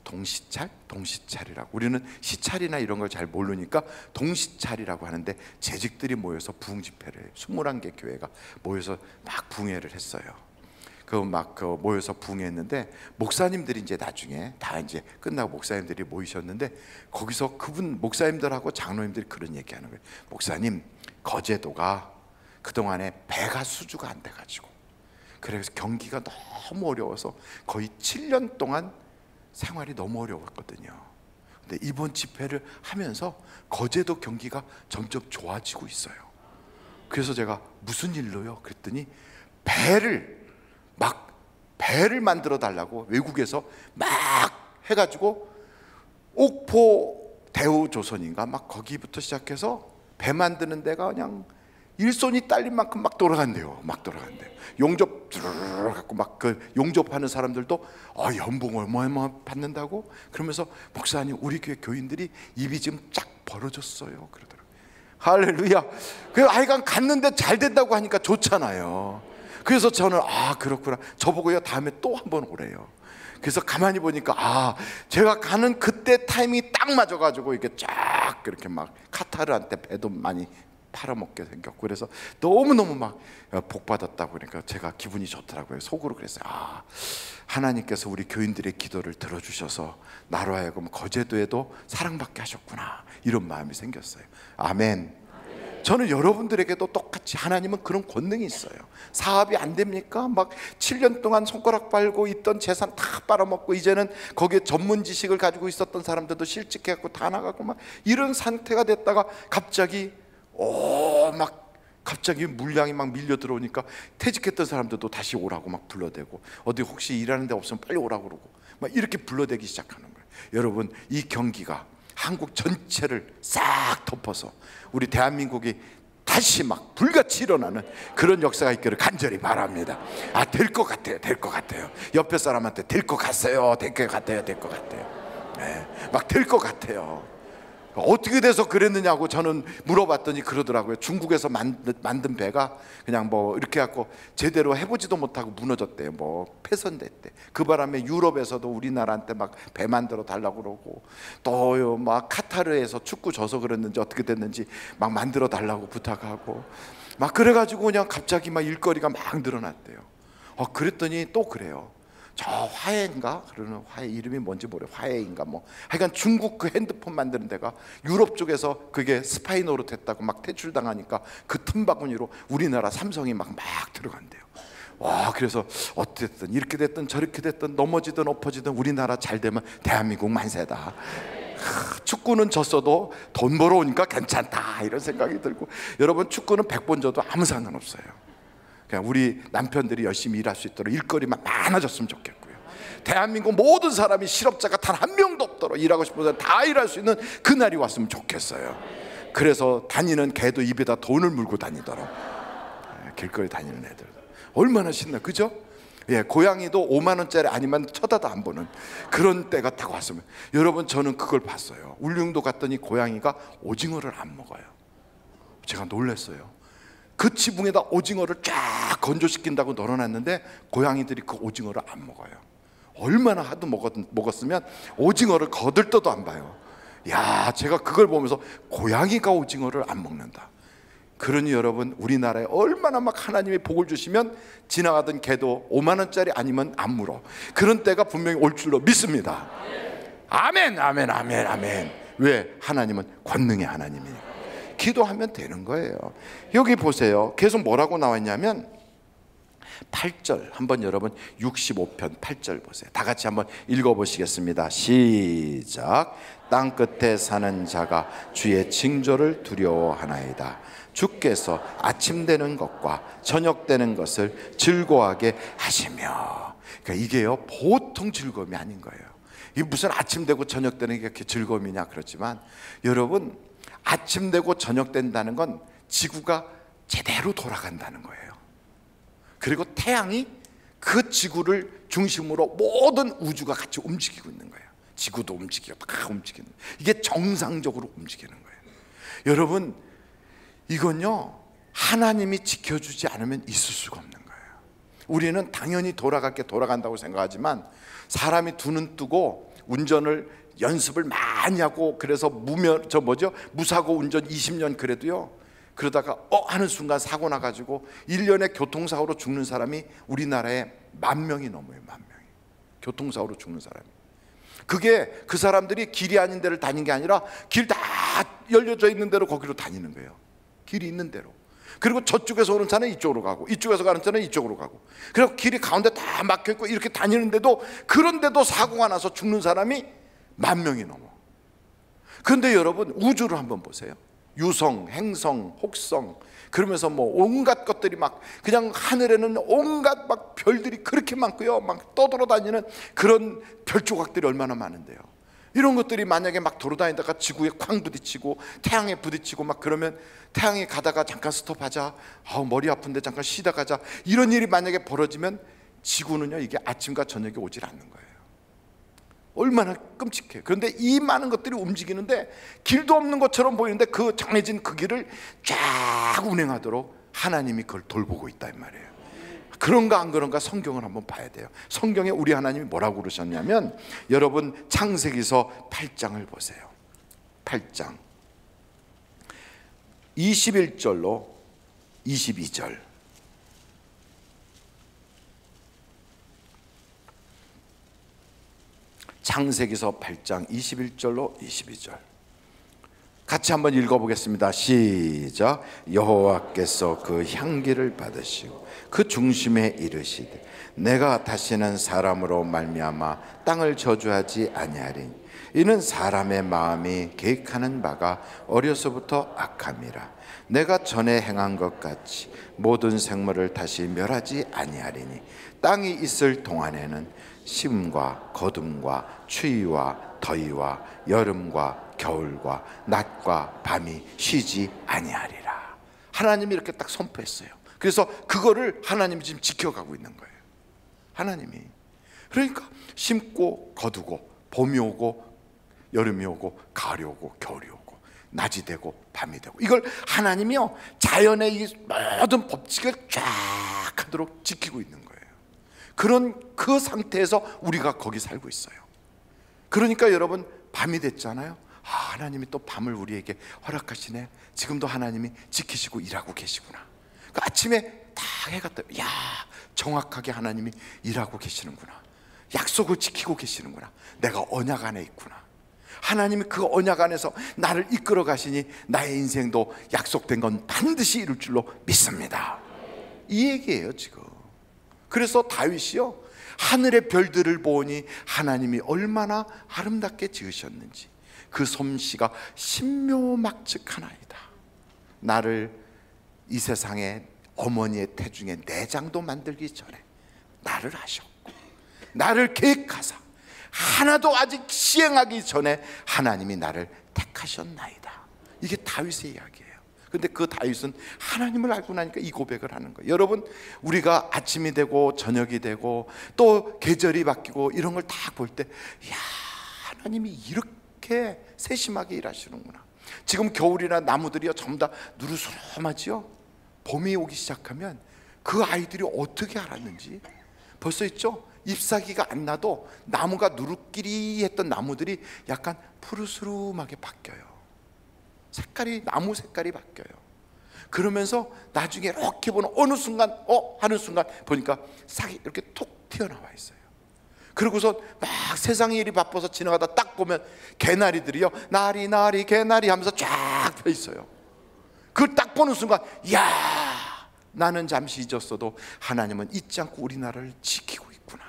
동시찰이라고, 우리는 시찰이나 이런 걸 잘 모르니까 동시찰이라고 하는데, 재직들이 모여서 부흥 집회를 21개 교회가 모여서 막 부흥회를 했어요. 그 모여서 부흥했는데, 목사님들이 이제 나중에 다 이제 끝나고 목사님들이 모이셨는데, 거기서 그분 목사님들하고 장로님들이 그런 얘기하는 거예요. 목사님, 거제도가 그동안에 배가 수주가 안 돼가지고, 그래서 경기가 너무 어려워서 거의 7년 동안 생활이 너무 어려웠거든요. 근데 이번 집회를 하면서 거제도 경기가 점점 좋아지고 있어요. 그래서 제가 무슨 일로요? 그랬더니 배를 만들어 달라고 외국에서 막 해가지고 옥포 대우조선인가 막 거기부터 시작해서 배 만드는 데가 그냥 일손이 딸린 만큼 막 돌아간대요. 막 돌아간대요. 용접 갖고 막 그 용접하는 사람들도 연봉 얼마 받는다고? 그러면서 목사님, 우리 교회 교인들이 입이 지금 쫙 벌어졌어요. 그러더라고요. 할렐루야. 그 아이가 갔는데 잘 된다고 하니까 좋잖아요. 그래서 저는 그렇구나. 저보고요 다음에 또 한번 오래요. 그래서 가만히 보니까 제가 가는 그때 타이밍이 딱 맞아가지고 이게 쫙 그렇게 막 카타르한테 배도 많이 팔아먹게 생겼고, 그래서 너무너무 막 복받았다고 그러니까 제가 기분이 좋더라고요. 속으로 그랬어요. 하나님께서 우리 교인들의 기도를 들어주셔서 나로 하여금 거제도에도 사랑받게 하셨구나, 이런 마음이 생겼어요. 아멘. 저는 여러분들에게도 똑같이 하나님은 그런 권능이 있어요. 사업이 안 됩니까? 막 7년 동안 손가락 빨고 있던 재산 다 빨아먹고, 이제는 거기에 전문 지식을 가지고 있었던 사람들도 실직해갖고 다 나가고 막 이런 상태가 됐다가 갑자기 갑자기 물량이 막 밀려 들어오니까 퇴직했던 사람들도 다시 오라고 막 불러대고, 어디 혹시 일하는 데 없으면 빨리 오라고 그러고 막 이렇게 불러대기 시작하는 거예요. 여러분, 이 경기가 한국 전체를 싹 덮어서 우리 대한민국이 다시 막 불같이 일어나는 그런 역사가 있기를 간절히 바랍니다. 될 것 같아요. 될 것 같아요. 옆에 사람한테 될 것 같아요. 될 것 같아요. 될 것 같아요. 네, 막 될 것 같아요. 어떻게 돼서 그랬느냐고 저는 물어봤더니 그러더라고요. 중국에서 만든 배가 그냥 뭐 이렇게 해갖고 제대로 해보지도 못하고 무너졌대요. 뭐 폐선됐대. 그 바람에 유럽에서도 우리나라한테 막 배 만들어 달라고 그러고, 또 막 카타르에서 축구 져서 그랬는지 어떻게 됐는지 막 만들어 달라고 부탁하고, 막 그래가지고 그냥 갑자기 막 일거리가 막 늘어났대요. 그랬더니 또 그래요. 저 화해인가? 그러는 화해 이름이 뭔지 모르. 화해인가 뭐. 하여간 중국 그 핸드폰 만드는 데가 유럽 쪽에서 그게 스파이 노릇했다고 막 퇴출당하니까 그 틈바구니로 우리나라 삼성이 막 들어간대요. 와, 그래서 어쨌든 이렇게 됐든 저렇게 됐든 넘어지든 엎어지든 우리나라 잘 되면 대한민국 만세다. 축구는 졌어도 돈 벌어오니까 괜찮다 이런 생각이 들고, 여러분 축구는 100번 져도 아무 상관없어요. 그냥 우리 남편들이 열심히 일할 수 있도록 일거리만 많아졌으면 좋겠고요. 대한민국 모든 사람이 실업자가 단 한 명도 없도록 일하고 싶은 사람 다 일할 수 있는 그날이 왔으면 좋겠어요. 그래서 다니는 개도 입에다 돈을 물고 다니도록, 길거리 다니는 애들 얼마나 신나, 그죠? 예, 고양이도 5만 원짜리 아니면 쳐다도 안 보는 그런 때가 딱 왔으면. 여러분 저는 그걸 봤어요. 울릉도 갔더니 고양이가 오징어를 안 먹어요. 제가 놀랐어요. 그 지붕에다 오징어를 쫙 건조시킨다고 널어놨는데 고양이들이 그 오징어를 안 먹어요. 얼마나 하도 먹었으면 오징어를 거들떠도 안 봐요. 야, 제가 그걸 보면서 고양이가 오징어를 안 먹는다. 그러니 여러분 우리나라에 얼마나 막 하나님이 복을 주시면 지나가던 개도 5만 원짜리 아니면 안 물어. 그런 때가 분명히 올 줄로 믿습니다. 아멘, 아멘, 아멘, 아멘. 왜? 하나님은 권능의 하나님이니까. 기도하면 되는 거예요. 여기 보세요. 계속 뭐라고 나와 있냐면 8절 한번 여러분 65편 8절 보세요. 다 같이 한번 읽어보시겠습니다. 시작. 땅 끝에 사는 자가 주의 징조를 두려워하나이다. 주께서 아침 되는 것과 저녁 되는 것을 즐거워하게 하시며. 그러니까 이게요 보통 즐거움이 아닌 거예요. 이게 무슨 아침 되고 저녁 되는 게 그렇게 즐거움이냐 그렇지만, 여러분 아침 되고 저녁 된다는 건 지구가 제대로 돌아간다는 거예요. 그리고 태양이 그 지구를 중심으로 모든 우주가 같이 움직이고 있는 거예요. 지구도 움직이고 다 움직이는 거예요. 이게 정상적으로 움직이는 거예요. 여러분 이건요 하나님이 지켜주지 않으면 있을 수가 없는 거예요. 우리는 당연히 돌아간다고 생각하지만, 사람이 두 눈 뜨고 운전을 연습을 많이 하고 그래서 무사고 운전 20년 그래도요, 그러다가 하는 순간 사고 나가지고 1년에 교통사고로 죽는 사람이 우리나라에 10,000명이 넘어요. 10,000명이 교통사고로 죽는 사람이. 그게 그 사람들이 길이 아닌 데를 다닌 게 아니라 길 다 열려져 있는 대로 거기로 다니는 거예요. 길이 있는 대로. 그리고 저쪽에서 오는 차는 이쪽으로 가고 이쪽에서 가는 차는 이쪽으로 가고, 그리고 길이 가운데 다 막혀있고 이렇게 다니는데도, 그런데도 사고가 나서 죽는 사람이 10,000명이 넘어. 그런데 여러분 우주를 한번 보세요. 유성, 행성, 혹성, 그러면서 뭐 온갖 것들이 막 그냥 하늘에는 온갖 막 별들이 그렇게 많고요, 막 떠돌아다니는 그런 별조각들이 얼마나 많은데요. 이런 것들이 만약에 막 돌아다니다가 지구에 쾅 부딪히고 태양에 부딪히고 막 그러면, 태양이 가다가 잠깐 스톱하자, 머리 아픈데 잠깐 쉬다 가자, 이런 일이 만약에 벌어지면 지구는요 이게 아침과 저녁에 오질 않는 거예요. 얼마나 끔찍해. 그런데 이 많은 것들이 움직이는데 길도 없는 것처럼 보이는데 그 정해진 그 길을 쫙 운행하도록 하나님이 그걸 돌보고 있다 이 말이에요. 그런가 안 그런가 성경을 한번 봐야 돼요. 성경에 우리 하나님이 뭐라고 그러셨냐면, 여러분 창세기서 8장을 보세요. 8장 21절로 22절. 창세기서 8장 21절로 22절 같이 한번 읽어보겠습니다. 시작. 여호와께서 그 향기를 받으시고 그 중심에 이르시되 내가 다시는 사람으로 말미암아 땅을 저주하지 아니하리니 이는 사람의 마음이 계획하는 바가 어려서부터 악함이라. 내가 전에 행한 것 같이 모든 생물을 다시 멸하지 아니하리니 땅이 있을 동안에는 심과 거둠과 추위와 더위와 여름과 겨울과 낮과 밤이 쉬지 아니하리라. 하나님이 이렇게 딱 선포했어요. 그래서 그거를 하나님이 지금 지켜가고 있는 거예요. 하나님이. 그러니까 심고 거두고 봄이 오고 여름이 오고 가을이 오고 겨울이 오고 낮이 되고 밤이 되고, 이걸 하나님이요 자연의 이 모든 법칙을 쫙 하도록 지키고 있는 거예요. 그런 그 상태에서 우리가 거기 살고 있어요. 그러니까 여러분 밤이 됐잖아요. 하나님이 또 밤을 우리에게 허락하시네. 지금도 하나님이 지키시고 일하고 계시구나. 그 아침에 딱 해가 떠요. 야, 정확하게 하나님이 일하고 계시는구나. 약속을 지키고 계시는구나. 내가 언약 안에 있구나. 하나님이 그 언약 안에서 나를 이끌어 가시니 나의 인생도 약속된 건 반드시 이룰 줄로 믿습니다. 이 얘기예요 지금. 그래서 다윗이요, 하늘의 별들을 보니 하나님이 얼마나 아름답게 지으셨는지 그 솜씨가 신묘막측하나이다. 나를 이 세상에 어머니의 태중에 내장도 만들기 전에 나를 아셨고, 나를 계획하사 하나도 아직 시행하기 전에 하나님이 나를 택하셨나이다. 이게 다윗의 이야기예요. 근데 그 다윗은 하나님을 알고 나니까 이 고백을 하는 거예요. 여러분, 우리가 아침이 되고 저녁이 되고 또 계절이 바뀌고 이런 걸 다 볼 때, 야, 하나님이 이렇게 세심하게 일하시는구나. 지금 겨울이나 나무들이요 전부 다 누르스름하지요. 봄이 오기 시작하면 그 아이들이 어떻게 알았는지 벌써 있죠. 잎사귀가 안 나도 나무가 누룩끼리 했던 나무들이 약간 푸르스름하게 바뀌어요. 색깔이, 나무 색깔이 바뀌어요. 그러면서 나중에 이렇게 보는 어느 순간 하는 순간 보니까 싹이 이렇게 톡 튀어나와 있어요. 그러고서 막 세상 일이 바빠서 지나가다 딱 보면 개나리들이요, 나리 나리 개나리 하면서 쫙 펴 있어요. 그걸 딱 보는 순간, 야, 나는 잠시 잊었어도 하나님은 잊지 않고 우리나라를 지키고 있구나.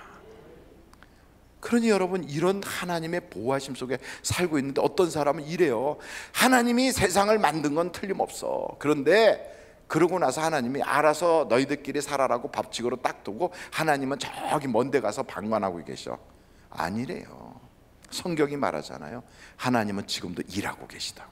그러니 여러분, 이런 하나님의 보호하심 속에 살고 있는데 어떤 사람은 이래요. 하나님이 세상을 만든 건 틀림없어. 그런데 그러고 나서 하나님이 알아서 너희들끼리 살아라고 밥집으로 딱 두고 하나님은 저기 먼 데 가서 방관하고 계셔. 아니래요. 성경이 말하잖아요. 하나님은 지금도 일하고 계시다고.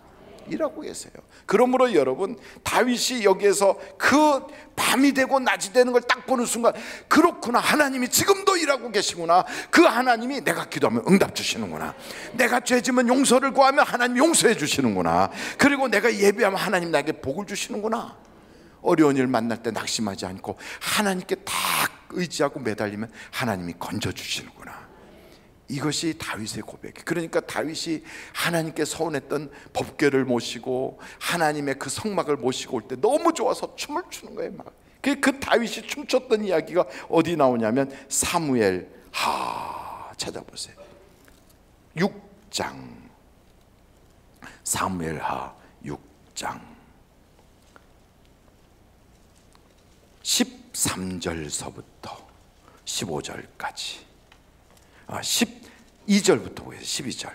일하고 계세요. 그러므로 여러분, 다윗이 여기에서 그 밤이 되고 낮이 되는 걸 딱 보는 순간, 그렇구나, 하나님이 지금도 일하고 계시구나. 그 하나님이 내가 기도하면 응답 주시는구나. 내가 죄지면 용서를 구하면 하나님 용서해 주시는구나. 그리고 내가 예배하면 하나님 나에게 복을 주시는구나. 어려운 일 만날 때 낙심하지 않고 하나님께 딱 의지하고 매달리면 하나님이 건져주시는구나. 이것이 다윗의 고백이에요. 그러니까 다윗이 하나님께 서운했던 법궤를 모시고 하나님의 그 성막을 모시고 올 때 너무 좋아서 춤을 추는 거예요. 막. 그 다윗이 춤췄던 이야기가 어디 나오냐면 사무엘 찾아보세요. 6장, 사무엘하 6장 13절서부터 15절까지 12절부터 보세요.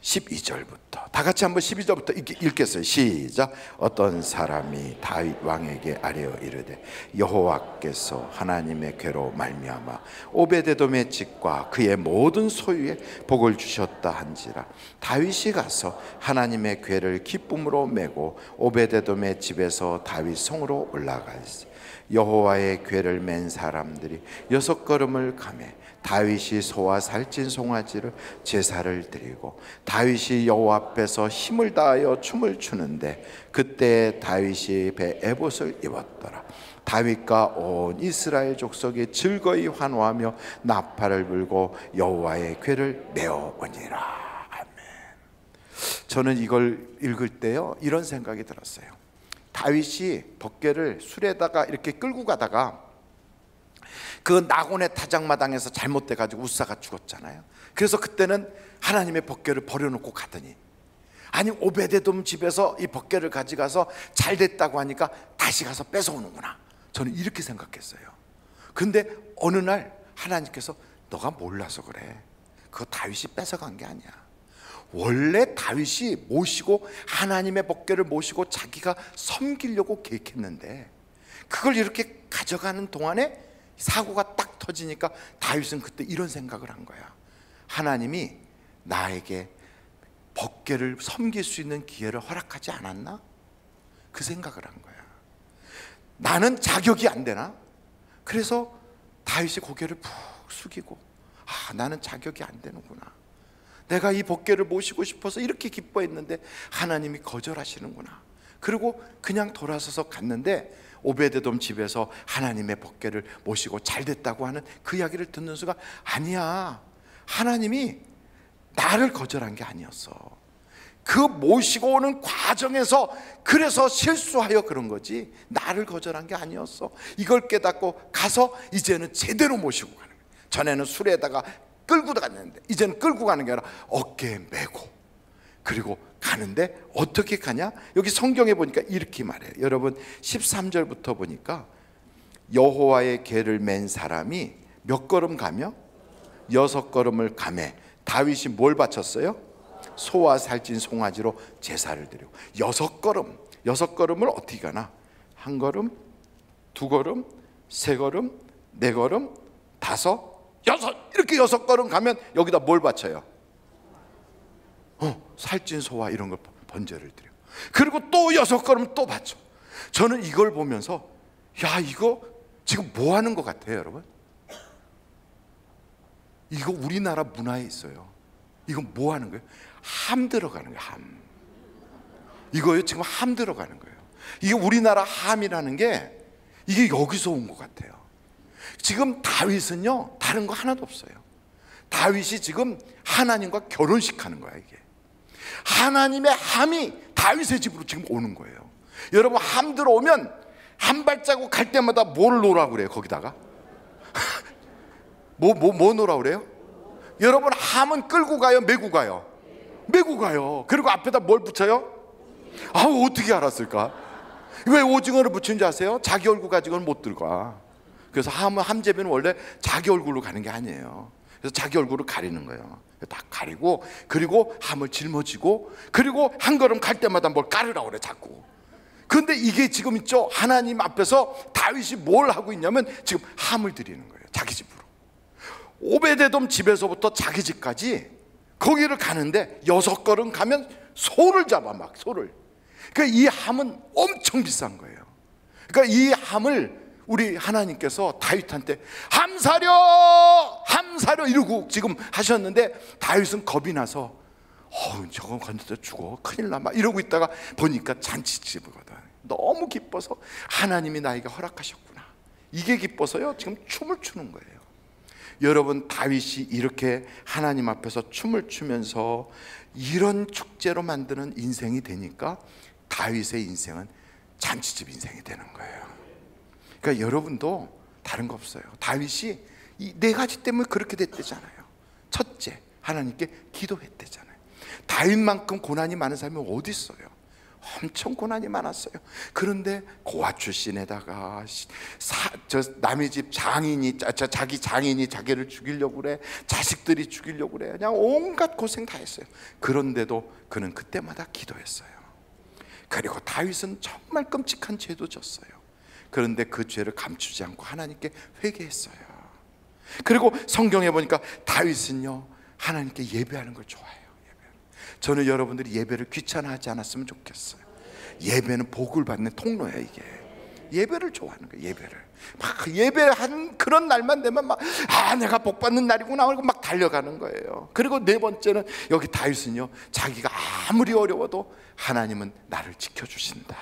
12절부터 다 같이 한번 12절부터 읽겠어요. 시작. 어떤 사람이 다윗 왕에게 아뢰어 이르되 여호와께서 하나님의 궤로 말미암아 오베데돔의 집과 그의 모든 소유에 복을 주셨다 한지라. 다윗이 가서 하나님의 궤를 기쁨으로 메고 오베데돔의 집에서 다윗 성으로 올라가서 여호와의 궤를 맨 사람들이 6걸음을 가매 다윗이 소와 살찐 송아지를 제사를 드리고 다윗이 여호와 앞에서 힘을 다하여 춤을 추는데 그때 다윗이 배 에봇을 입었더라. 다윗과 온 이스라엘 족속이 즐거이 환호하며 나팔을 불고 여호와의 궤를 메어오니라. 아멘. 저는 이걸 읽을 때요 이런 생각이 들었어요. 다윗이 법궤를 술에다가 이렇게 끌고 가다가 그 나곤의 타작마당에서 잘못돼 가지고 우사가 죽었잖아요. 그래서 그때는 하나님의 법궤를 버려놓고 가더니, 아니 오베데돔 집에서 이 법궤를 가져가서 잘 됐다고 하니까 다시 가서 뺏어오는구나. 저는 이렇게 생각했어요. 근데 어느 날 하나님께서 너가 몰라서 그래. 그거 다윗이 뺏어간 게 아니야. 원래 다윗이 모시고 하나님의 법궤를 모시고 자기가 섬기려고 계획했는데 그걸 이렇게 가져가는 동안에 사고가 딱 터지니까 다윗은 그때 이런 생각을 한 거야. 하나님이 나에게 법궤를 섬길 수 있는 기회를 허락하지 않았나? 그 생각을 한 거야. 나는 자격이 안 되나? 그래서 다윗이 고개를 푹 숙이고, 나는 자격이 안 되는구나. 내가 이 법궤를 모시고 싶어서 이렇게 기뻐했는데 하나님이 거절하시는구나. 그리고 그냥 돌아서서 갔는데 오베데돔 집에서 하나님의 법궤를 모시고 잘 됐다고 하는 그 이야기를 듣는 순간, 아니야, 하나님이 나를 거절한 게 아니었어. 그 모시고 오는 과정에서 그래서 실수하여 그런 거지 나를 거절한 게 아니었어. 이걸 깨닫고 가서 이제는 제대로 모시고 가는 거예요. 전에는 술에다가 끌고 갔는데 이제는 끌고 가는 게 아니라 어깨에 메고 그리고 가는데 어떻게 가냐? 여기 성경에 보니까 이렇게 말해요. 여러분 13절부터 보니까 여호와의 궤를 맨 사람이 몇 걸음 가며 6걸음을 가매 다윗이 뭘 바쳤어요? 소와 살찐 송아지로 제사를 드리고 6걸음, 6걸음을 어떻게 가나? 1걸음, 2걸음, 3걸음, 4걸음, 5, 6 이렇게 6걸음 가면 여기다 뭘 바쳐요? 살찐 소와 이런 걸 번제를 드려. 그리고 또 6걸음 또 바쳐. 저는 이걸 보면서 야 이거 지금 뭐 하는 것 같아요 여러분? 이거 우리나라 문화에 있어요. 이건 뭐 하는 거예요? 함 들어가는 거예요. 함. 이거요 지금 함 들어가는 거예요. 이게 우리나라 함이라는 게 이게 여기서 온 것 같아요. 지금 다윗은요 다른 거 하나도 없어요. 다윗이 지금 하나님과 결혼식하는 거야. 이게 하나님의 함이 다윗의 집으로 지금 오는 거예요. 여러분 함 들어오면 한 발자국 갈 때마다 뭘 놓으라고 그래요? 거기다가 뭐 놓으라고 그래요? 여러분 함은 끌고 가요? 메고 가요? 메고 가요. 그리고 앞에다 뭘 붙여요? 어떻게 알았을까? 왜 오징어를 붙이는지 아세요? 자기 얼굴 가지고는 못 들어가. 그래서 함제비는 원래 자기 얼굴로 가는 게 아니에요. 그래서 자기 얼굴을 가리는 거예요. 딱 가리고 그리고 함을 짊어지고 그리고 한 걸음 갈 때마다 뭘 깔으라고 그래 자꾸. 그런데 이게 지금 있죠. 하나님 앞에서 다윗이 뭘 하고 있냐면 지금 함을 드리는 거예요. 자기 집으로. 오베데돔 집에서부터 자기 집까지 거기를 가는데 6걸음 가면 소를 잡아 막 소를. 그러니까 이 함은 엄청 비싼 거예요. 그러니까 이 함을 우리 하나님께서 다윗한테 함사려 이러고 지금 하셨는데 다윗은 겁이 나서 저건 건드려 죽어 큰일 나 막 이러고 있다가 보니까 잔치집이거든. 너무 기뻐서 하나님이 나에게 허락하셨구나 이게 기뻐서요 지금 춤을 추는 거예요. 여러분 다윗이 이렇게 하나님 앞에서 춤을 추면서 이런 축제로 만드는 인생이 되니까 다윗의 인생은 잔치집 인생이 되는 거예요. 그러니까 여러분도 다른 거 없어요. 다윗이 이 4가지 때문에 그렇게 됐대잖아요. 첫째, 하나님께 기도했대잖아요. 다윗만큼 고난이 많은 사람이 어디 있어요? 엄청 고난이 많았어요. 그런데 고아 출신에다가 남의 집 장인이 자기 장인이 자기를 죽이려고 그래. 자식들이 죽이려고 그래. 그냥 온갖 고생 다 했어요. 그런데도 그는 그때마다 기도했어요. 그리고 다윗은 정말 끔찍한 죄도 졌어요. 그런데 그 죄를 감추지 않고 하나님께 회개했어요. 그리고 성경에 보니까 다윗은요 하나님께 예배하는 걸 좋아해요. 저는 여러분들이 예배를 귀찮아하지 않았으면 좋겠어요. 예배는 복을 받는 통로예요. 이게 예배를 좋아하는 거예요. 예배를 막 예배한 그런 날만 되면 막 내가 복 받는 날이구나 하고 막 달려가는 거예요. 그리고 4번째는 여기 다윗은요 자기가 아무리 어려워도 하나님은 나를 지켜주신다,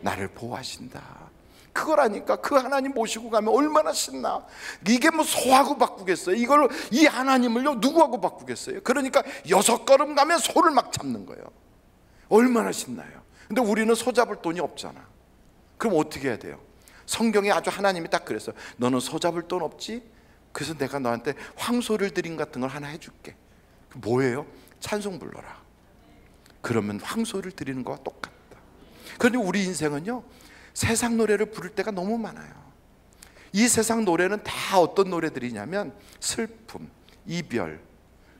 나를 보호하신다. 그걸 하니까 그 하나님 모시고 가면 얼마나 신나. 이게 뭐 소하고 바꾸겠어요? 이 하나님을요 누구하고 바꾸겠어요? 그러니까 6걸음 가면 소를 막 잡는 거예요. 얼마나 신나요. 근데 우리는 소 잡을 돈이 없잖아. 그럼 어떻게 해야 돼요? 성경에 아주 하나님이 딱 그랬어요. 너는 소 잡을 돈 없지? 그래서 내가 너한테 황소를 드림 같은 걸 하나 해줄게. 뭐예요? 찬송 불러라. 그러면 황소를 드리는 거와 똑같다. 그런데 우리 인생은요 세상 노래를 부를 때가 너무 많아요. 이 세상 노래는 다 어떤 노래들이냐면 슬픔, 이별,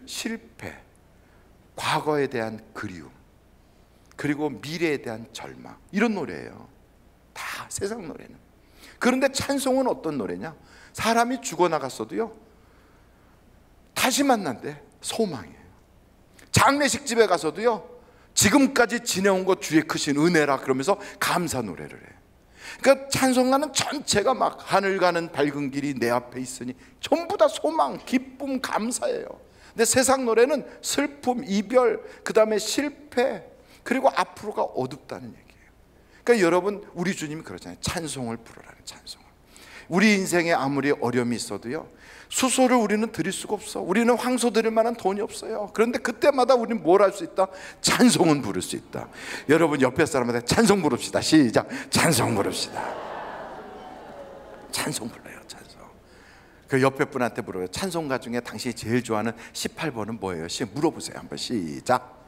실패, 과거에 대한 그리움, 그리고 미래에 대한 절망, 이런 노래예요. 다 세상 노래는. 그런데 찬송은 어떤 노래냐? 사람이 죽어나갔어도요 다시 만난대. 소망이에요. 장례식 집에 가서도요 지금까지 지내온 것 주의 크신 은혜라 그러면서 감사 노래를 해요. 그러니까 찬송가는 전체가 막 하늘 가는 밝은 길이 내 앞에 있으니 전부 다 소망, 기쁨, 감사예요. 근데 세상 노래는 슬픔, 이별, 그 다음에 실패, 그리고 앞으로가 어둡다는 얘기예요. 그러니까 여러분 우리 주님이 그러잖아요. 찬송을 부르라는 찬송을. 우리 인생에 아무리 어려움이 있어도요, 수소를 우리는 드릴 수가 없어. 우리는 황소 드릴 만한 돈이 없어요. 그런데 그때마다 우리는 뭘 할 수 있다? 찬송은 부를 수 있다. 여러분 옆에 사람한테 찬송 부릅시다. 시작. 찬송 부릅시다. 찬송 불러요. 찬송. 그 옆에 분한테 물어요. 찬송가 중에 당신이 제일 좋아하는 18번은 뭐예요? 물어보세요. 한번 시작.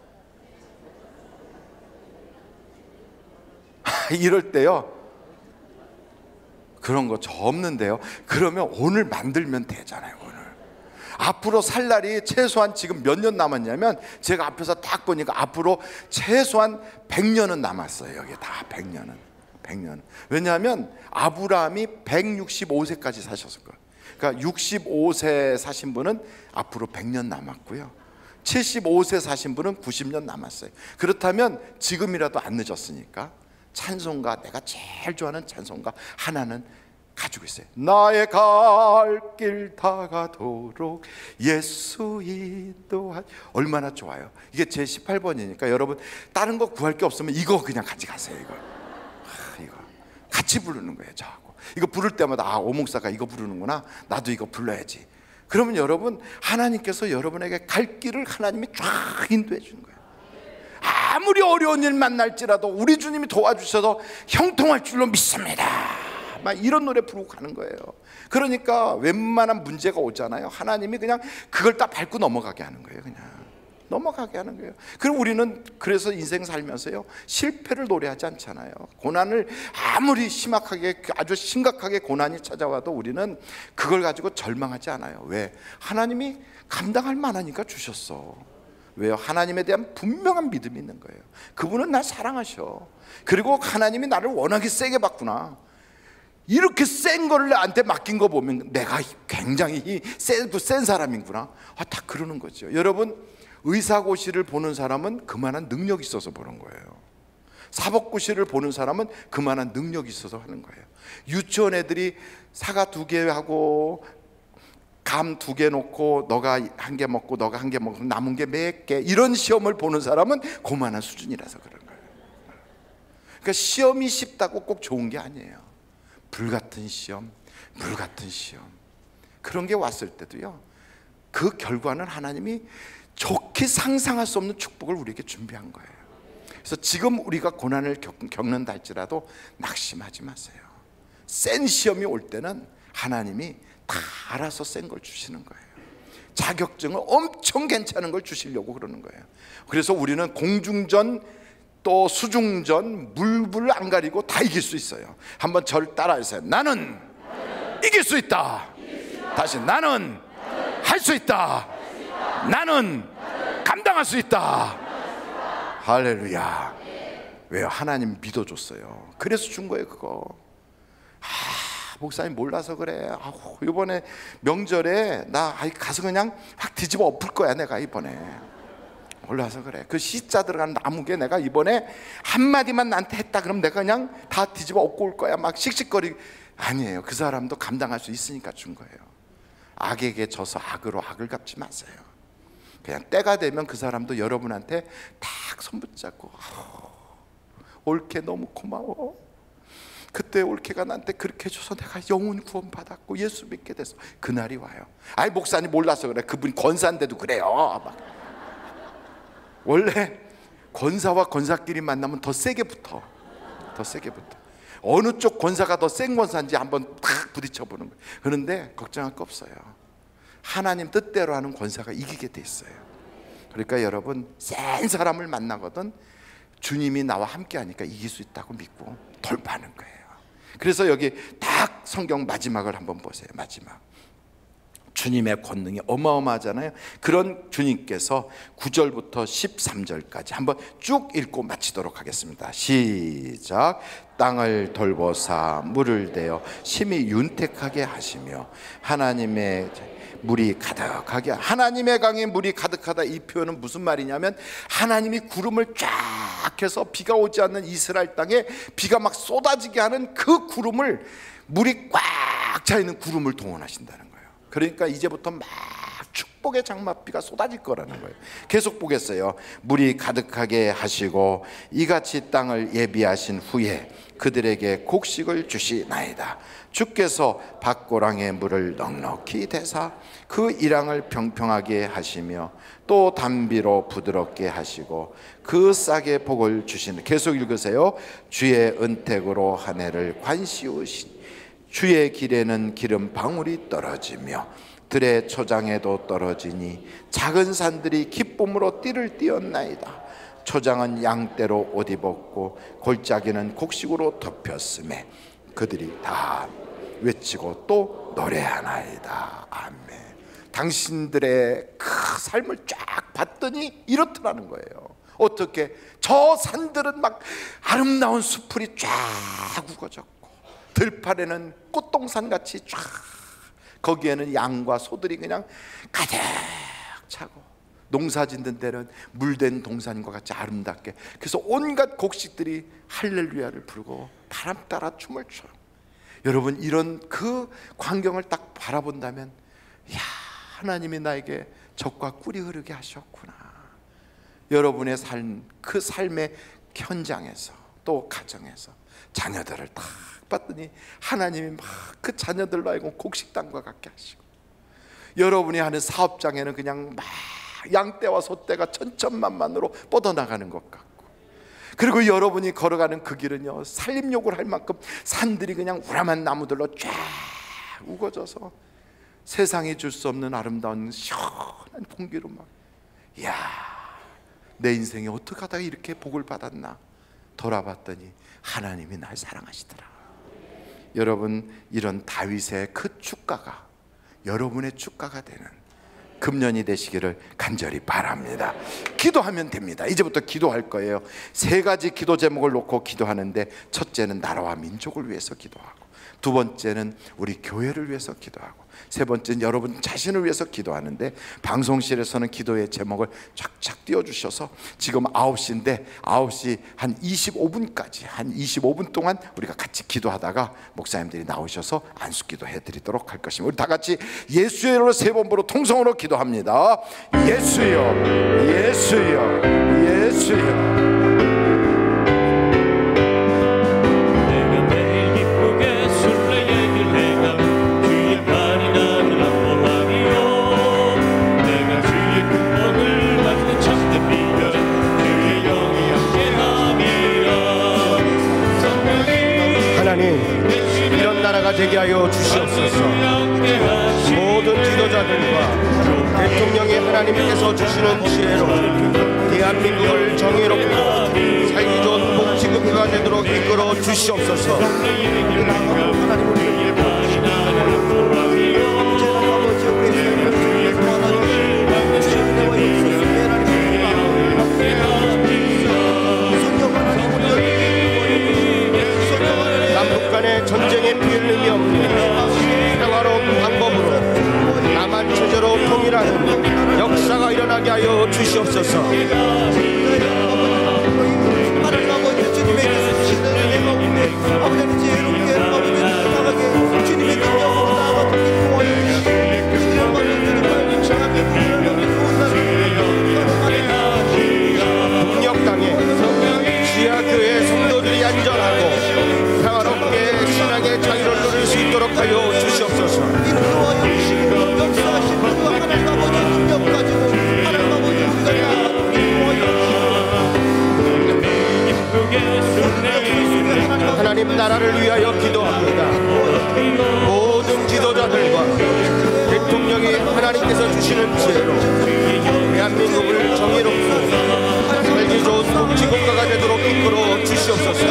이럴 때요, 그런 거 저 없는데요. 그러면 오늘 만들면 되잖아요. 오늘 앞으로 살 날이 최소한 지금 몇 년 남았냐면, 제가 앞에서 딱 보니까 앞으로 최소한 100년은 남았어요. 여기 다 100년은. 왜냐하면 아브라함이 165세까지 사셨을 거예요. 그러니까 65세 사신 분은 앞으로 100년 남았고요, 75세 사신 분은 90년 남았어요. 그렇다면 지금이라도 안 늦었으니까 찬송가, 내가 제일 좋아하는 찬송가 하나는 가지고 있어요. 나의 갈 길 다가도록 예수 인도하. 얼마나 좋아요. 이게 제 18번이니까 여러분 다른 거 구할 게 없으면 이거 그냥 같이 가세요. 이거 같이 부르는 거예요. 저하고 이거 부를 때마다 오목사가 이거 부르는구나, 나도 이거 불러야지. 그러면 여러분, 하나님께서 여러분에게 갈 길을 하나님이 쫙 인도해 주는 거예요. 아무리 어려운 일 만날지라도 우리 주님이 도와주셔서 형통할 줄로 믿습니다, 막 이런 노래 부르고 가는 거예요. 그러니까 웬만한 문제가 오잖아요, 하나님이 그냥 그걸 다 밟고 넘어가게 하는 거예요. 그냥 넘어가게 하는 거예요. 그럼 우리는 그래서 인생 살면서요, 실패를 노래하지 않잖아요. 고난을 아무리 심각하게, 아주 심각하게 고난이 찾아와도 우리는 그걸 가지고 절망하지 않아요. 왜? 하나님이 감당할 만하니까 주셨어. 왜요? 하나님에 대한 분명한 믿음이 있는 거예요. 그분은 날 사랑하셔. 그리고 하나님이 나를 워낙에 세게 봤구나. 이렇게 센 거를 나한테 맡긴 거 보면 내가 굉장히 센 사람이구나, 다 그러는 거죠. 여러분, 의사고시를 보는 사람은 그만한 능력이 있어서 보는 거예요. 사법고시를 보는 사람은 그만한 능력이 있어서 하는 거예요. 유치원 애들이 사과 2개 하고 감 2개 놓고 너가 1개 먹고 너가 1개 먹고 남은 게 몇 개, 이런 시험을 보는 사람은 그만한 수준이라서 그런 거예요. 그러니까 시험이 쉽다고 꼭 좋은 게 아니에요. 불같은 시험, 물같은 시험, 그런 게 왔을 때도요, 그 결과는 하나님이 좋게 상상할 수 없는 축복을 우리에게 준비한 거예요. 그래서 지금 우리가 고난을 겪는다 할지라도 낙심하지 마세요. 센 시험이 올 때는 하나님이 다 알아서 센 걸 주시는 거예요. 자격증을 엄청 괜찮은 걸 주시려고 그러는 거예요. 그래서 우리는 공중전 또 수중전 물불 안 가리고 다 이길 수 있어요. 한번 저를 따라하세요. 나는 이길 수 있다. 다시, 나는 할 수 있다. 나는 감당할 수 있다. 할렐루야. 왜요? 하나님 믿어줬어요. 그래서 준 거예요. 그거. 목사님 몰라서 그래. 이번에 명절에 나 가서 그냥 확 뒤집어 엎을 거야, 내가 이번에. 몰라서 그래. 그 C자 들어가는 나무게 내가 이번에 한마디만 나한테 했다 그럼 내가 그냥 다 뒤집어 엎고 올 거야, 막 씩씩거리. 아니에요. 그 사람도 감당할 수 있으니까 준 거예요. 악에게 져서 악으로 악을 갚지 마세요. 그냥 때가 되면 그 사람도 여러분한테 딱 손붙잡고, 올케 너무 고마워. 그때 올케가 나한테 그렇게 해줘서 내가 영혼 구원 받았고 예수 믿게 돼서. 그날이 와요. 아이, 목사님 몰라서 그래. 그분 권사인데도 그래요. 막. 원래 권사와 권사끼리 만나면 더 세게 붙어. 더 세게 붙어. 어느 쪽 권사가 더 센 권사인지 한번 탁 부딪혀 보는 거예요. 그런데 걱정할 거 없어요. 하나님 뜻대로 하는 권사가 이기게 돼 있어요. 그러니까 여러분, 센 사람을 만나거든 주님이 나와 함께 하니까 이길 수 있다고 믿고 돌파하는 거예요. 그래서 여기 딱 성경 마지막을 한번 보세요. 마지막. 주님의 권능이 어마어마하잖아요. 그런 주님께서 9절부터 13절까지 한번 쭉 읽고 마치도록 하겠습니다. 시작. 땅을 돌보사 물을 대어 심히 윤택하게 하시며 하나님의 물이 가득하게, 하나님의 강에 물이 가득하다, 이 표현은 무슨 말이냐면 하나님이 구름을 쫙 해서 비가 오지 않는 이스라엘 땅에 비가 막 쏟아지게 하는 그 구름을, 물이 꽉 차 있는 구름을 동원하신다는 거예요. 그러니까 이제부터 막 축복의 장맛비가 쏟아질 거라는 거예요. 계속 보겠어요. 물이 가득하게 하시고 이같이 땅을 예비하신 후에 그들에게 곡식을 주시나이다. 주께서 밭고랑의 물을 넉넉히 대사 그 이랑을 평평하게 하시며 또 담비로 부드럽게 하시고 그 싹에 복을 주시는, 계속 읽으세요. 주의 은택으로 한 해를 관시우시니 주의 길에는 기름 방울이 떨어지며 들의 초장에도 떨어지니 작은 산들이 기쁨으로 띠를 띄었나이다. 초장은 양떼로 옷 입었고 골짜기는 곡식으로 덮였음에 그들이 다 외치고 또 노래하나이다. 아멘. 당신들의 그 삶을 쫙 봤더니 이렇더라는 거예요. 어떻게? 저 산들은 막 아름다운 수풀이 쫙 우거졌고 들판에는 꽃동산같이 쫙, 거기에는 양과 소들이 그냥 가득 차고 농사 짓는 데는 물된 동산과 같이 아름답게, 그래서 온갖 곡식들이 할렐루야를 부르고 바람 따라 춤을 춰요. 여러분, 이런 그 광경을 딱 바라본다면, 야, 하나님이 나에게 젖과 꿀이 흐르게 하셨구나. 여러분의 삶, 그 삶의 현장에서 또 가정에서 자녀들을 딱 봤더니 하나님이 막 그 자녀들로 하여금 곡식당과 같게 하시고, 여러분이 하는 사업장에는 그냥 막 양떼와 소떼가 천천만만으로 뻗어나가는 것 같고, 그리고 여러분이 걸어가는 그 길은요, 산림욕을 할 만큼 산들이 그냥 우람한 나무들로 쫙 우거져서 세상이 줄 수 없는 아름다운 시원한 공기로 막, 이야, 내 인생에 어떻게 하다가 이렇게 복을 받았나 돌아봤더니 하나님이 날 사랑하시더라. 여러분, 이런 다윗의 그 축가가 여러분의 축가가 되는 금년이 되시기를 간절히 바랍니다. 기도하면 됩니다. 이제부터 기도할 거예요. 3가지 기도 제목을 놓고 기도하는데, 첫째는 나라와 민족을 위해서 기도하고, 두 번째는 우리 교회를 위해서 기도하고, 세 번째는 여러분 자신을 위해서 기도하는데, 방송실에서는 기도의 제목을 쫙쫙 띄워주셔서 지금 9시인데 9시 한 25분까지 한 25분 동안 우리가 같이 기도하다가 목사님들이 나오셔서 안수기도 해드리도록 할 것입니다. 우리 다 같이 예수의 이름으로 3번 부르고 통성으로 기도합니다. 예수여, 예수여, 예수여. 이런 나라가 되게 하여 주시옵소서. 모든 지도자들과 대통령이 하나님께서 주시는 지혜로 대한민국을 정의롭고 살기 좋은 복지국가가 되도록 이끌어 주시옵소서. 전쟁에 피해름이 없는 평화로운 방법으로 남한 체제로 통일하는 역사가 일어나게 하여 주시옵소서. 북녘땅에 지하교회 성도들이 안전하고 평화롭게 신앙의 자유를 누릴 수 있도록 하여 주시옵소서. 하나님 나라를 위하여 기도합니다. 모든 지도자들과 대통령이 하나님께서 주시는 지혜로 대한민국을 정의롭고 살기 좋은 복지국가가 되도록 이끌어 주시옵소서.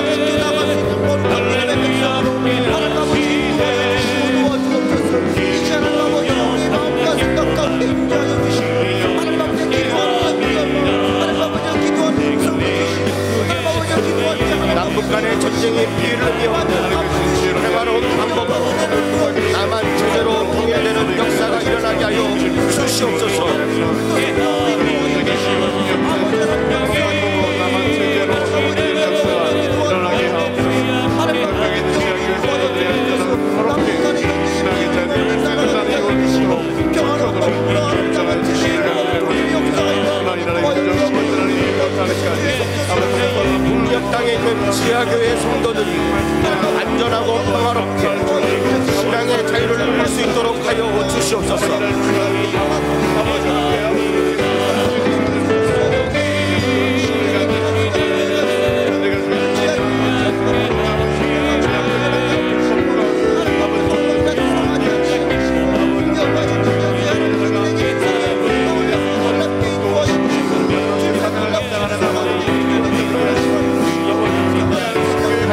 남북 간의 전쟁이 피해름이 없는 평화로운 방법으로 남한 체제로 통일되는 역사가 일어나게 하여 주시옵소서. 남한 체제로 통일되는 역사가 일어나게 주시옵소서.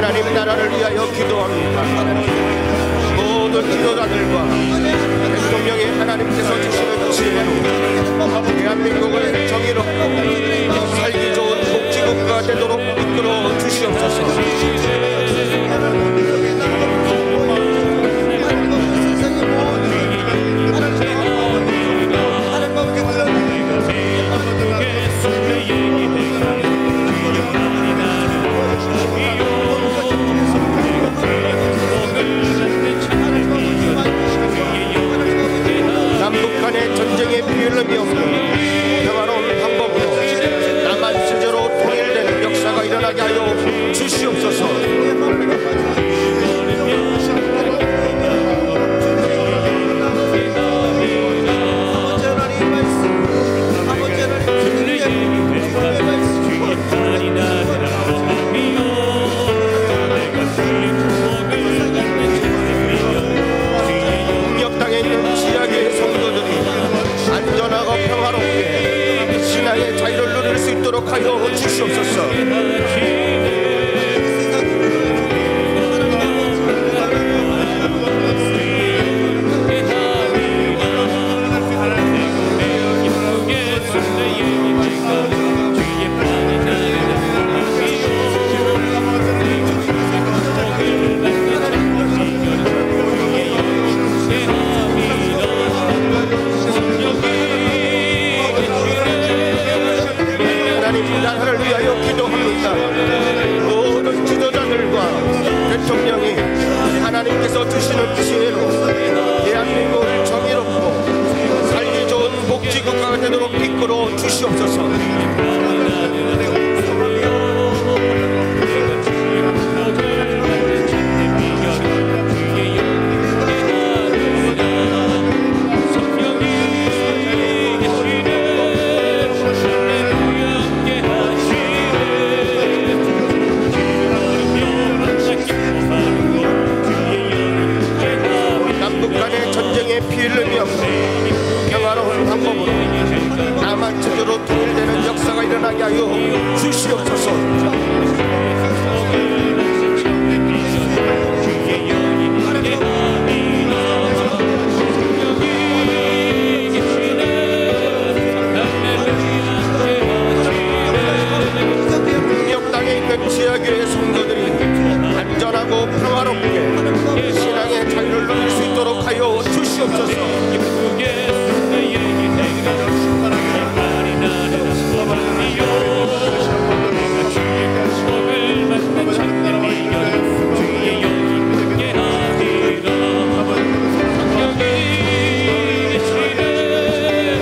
하나님 나라를 위하여 기도합니다. 모든 지도자들과 대통령이 하나님께서 주시는 지혜로 대한민국을 정의롭고 살기 좋은 복지국가가 되도록 이끌어 주시옵소서. 남북 간의 전쟁의 비열음이 없는 평화로운 방법으로 남한 체제로 통일되는 역사가 일어나게 하여 주시옵소서. 북녘땅에 있는 지하교회 성도들이 안전하고 평화롭게 신앙의 자유를 누릴 수 있도록 하여 주시옵소서. 하나님 나라를 위하여 기도합니다. 모든 지도자들과 대통령이 하나님께서 주시는 지혜로 대한민국을 정의롭고 살기 좋은 복지국가가 되도록 이끌어 주시옵소서. 남북 간의 전쟁의 피해름이 없는 평화로운 방법으로 남한 체제로 통일되는 역사가 일어나게 하여 주시옵소서. 북녘 땅에 있는 지하교회 성도들이 안전하고 평화롭게 신앙의 자유를 누릴 수 있도록 하여 주시옵소서.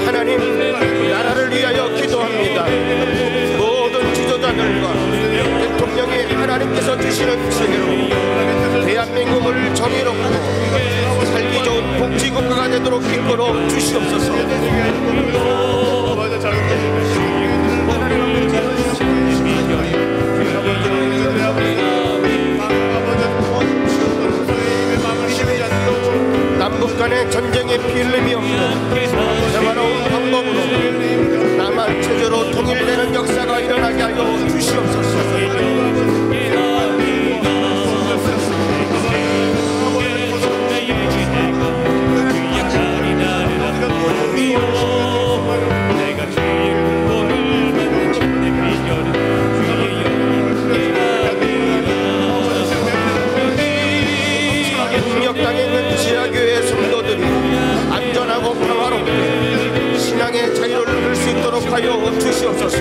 하나님 나라를 위하여 기도합니다. 모든 지도자들과 대통령이 하나님께서 주시는 지혜로 대한민국을 정의롭고 살기 좋은 복지국가가 되도록 이끌어 주시옵소서. 남북 간의 전쟁의 피해름이 없는 평화로운 방법으로 남한 체제로 통일되는 역사가 일어나게 하여 주시옵소서. 북녘 땅에 있는 지하교회 성도들이 안전하고 평화롭게 신앙의 자유를 누릴 수 있도록 하여 주시옵소서.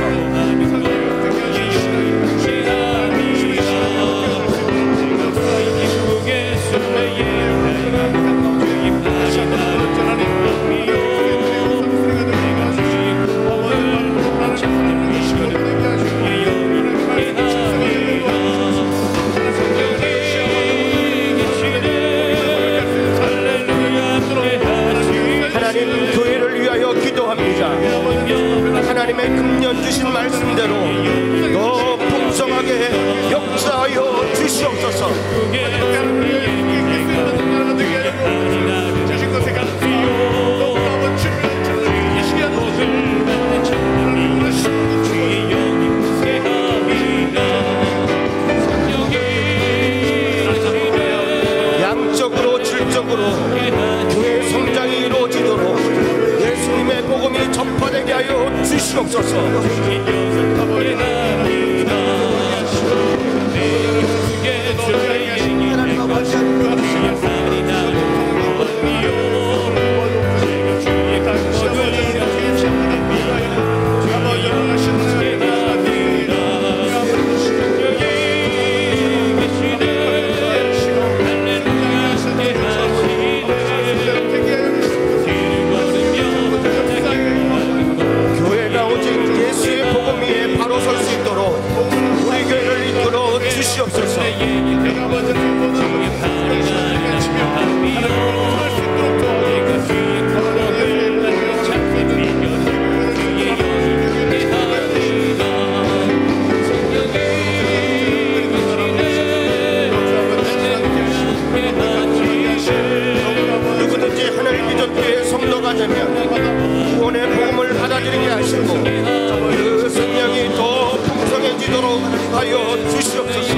주시옵소서. 교회가 오직 예수의 복음 위에 바로 설 수 있도록 우리 교회를 이끌어 주시옵소서. 누구든지 하늘 비전교회 성도가 되면 구원의 복음을 받아들이게 하시고 그 생명이 더 풍성해지도록 하여 주시옵소서.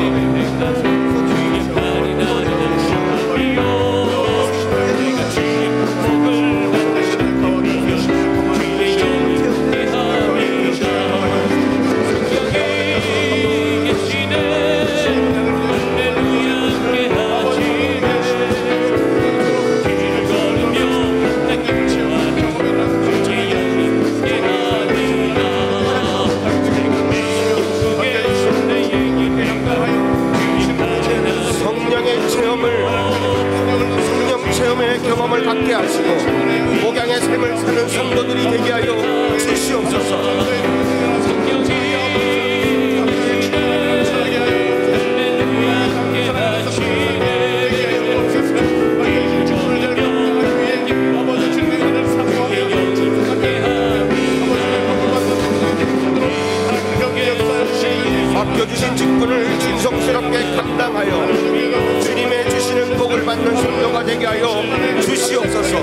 성령 체험의 경험을 갖게 하시고 목양의 삶을 사는 성도들이 되게 하여 주시옵소서. 맡겨주신 직분을 충성스럽게 감당하여 주님의 주시는 복을 받는 성도가 되게 하여 주시옵소서.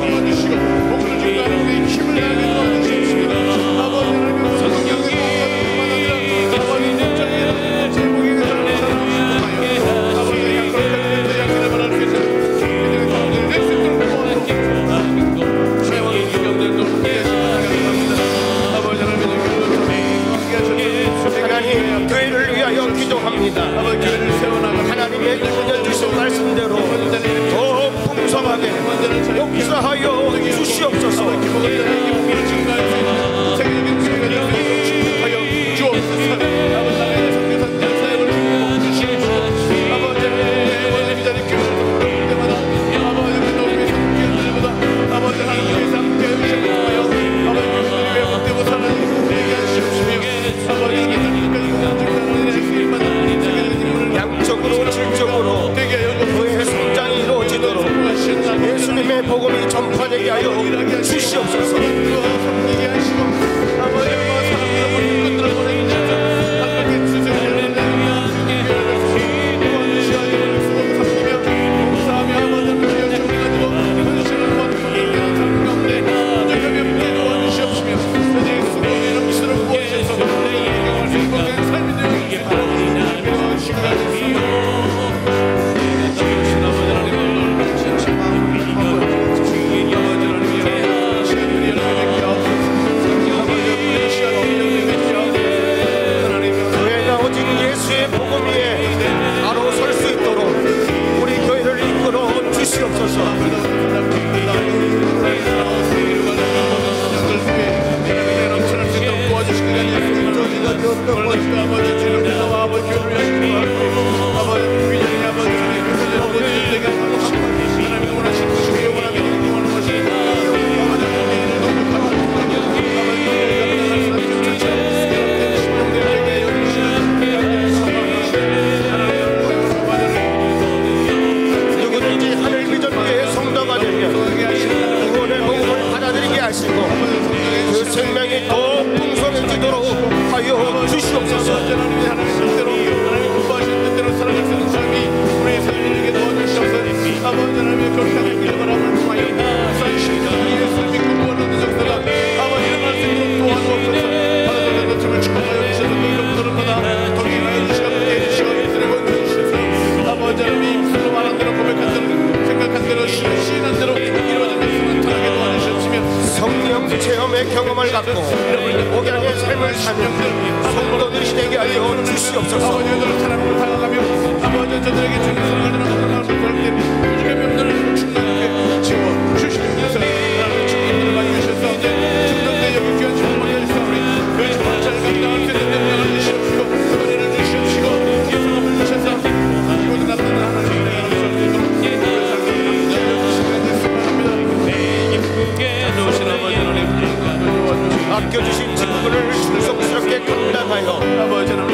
하나님, 교회를 위하여 기도합니다. 하나님의 은혜 주신 말씀대로 더 풍성하게 역사하여 주시옵소서. 양적으로 질적으로 교회의 성장이 이루어지도록 예수님의 복음이 전파되게 하여 주시옵소서. 경험을 갖고 목양의 주시옵소서. 아버지 저들을 사랑으로 다가가며 아버지 저들에게 주님을 가지는 마음을 그럴 때 주님의 병들을 충만하게 채워 주시면서 나라의 축복들을 많이 주셨사오니 중동대 여기 귀한 주님을 받게 하시사오니 그 주님을 잘 감당할 수 있는 능력을 주시옵시고 은혜를 주시옵시고 성함을 주셨사오니 이곳에 나타나는 하나님의 나라를 설 수 있도록 우리의 삶을 감당하여 주시기를 아껴주신 직분을 충성스럽게 감당하여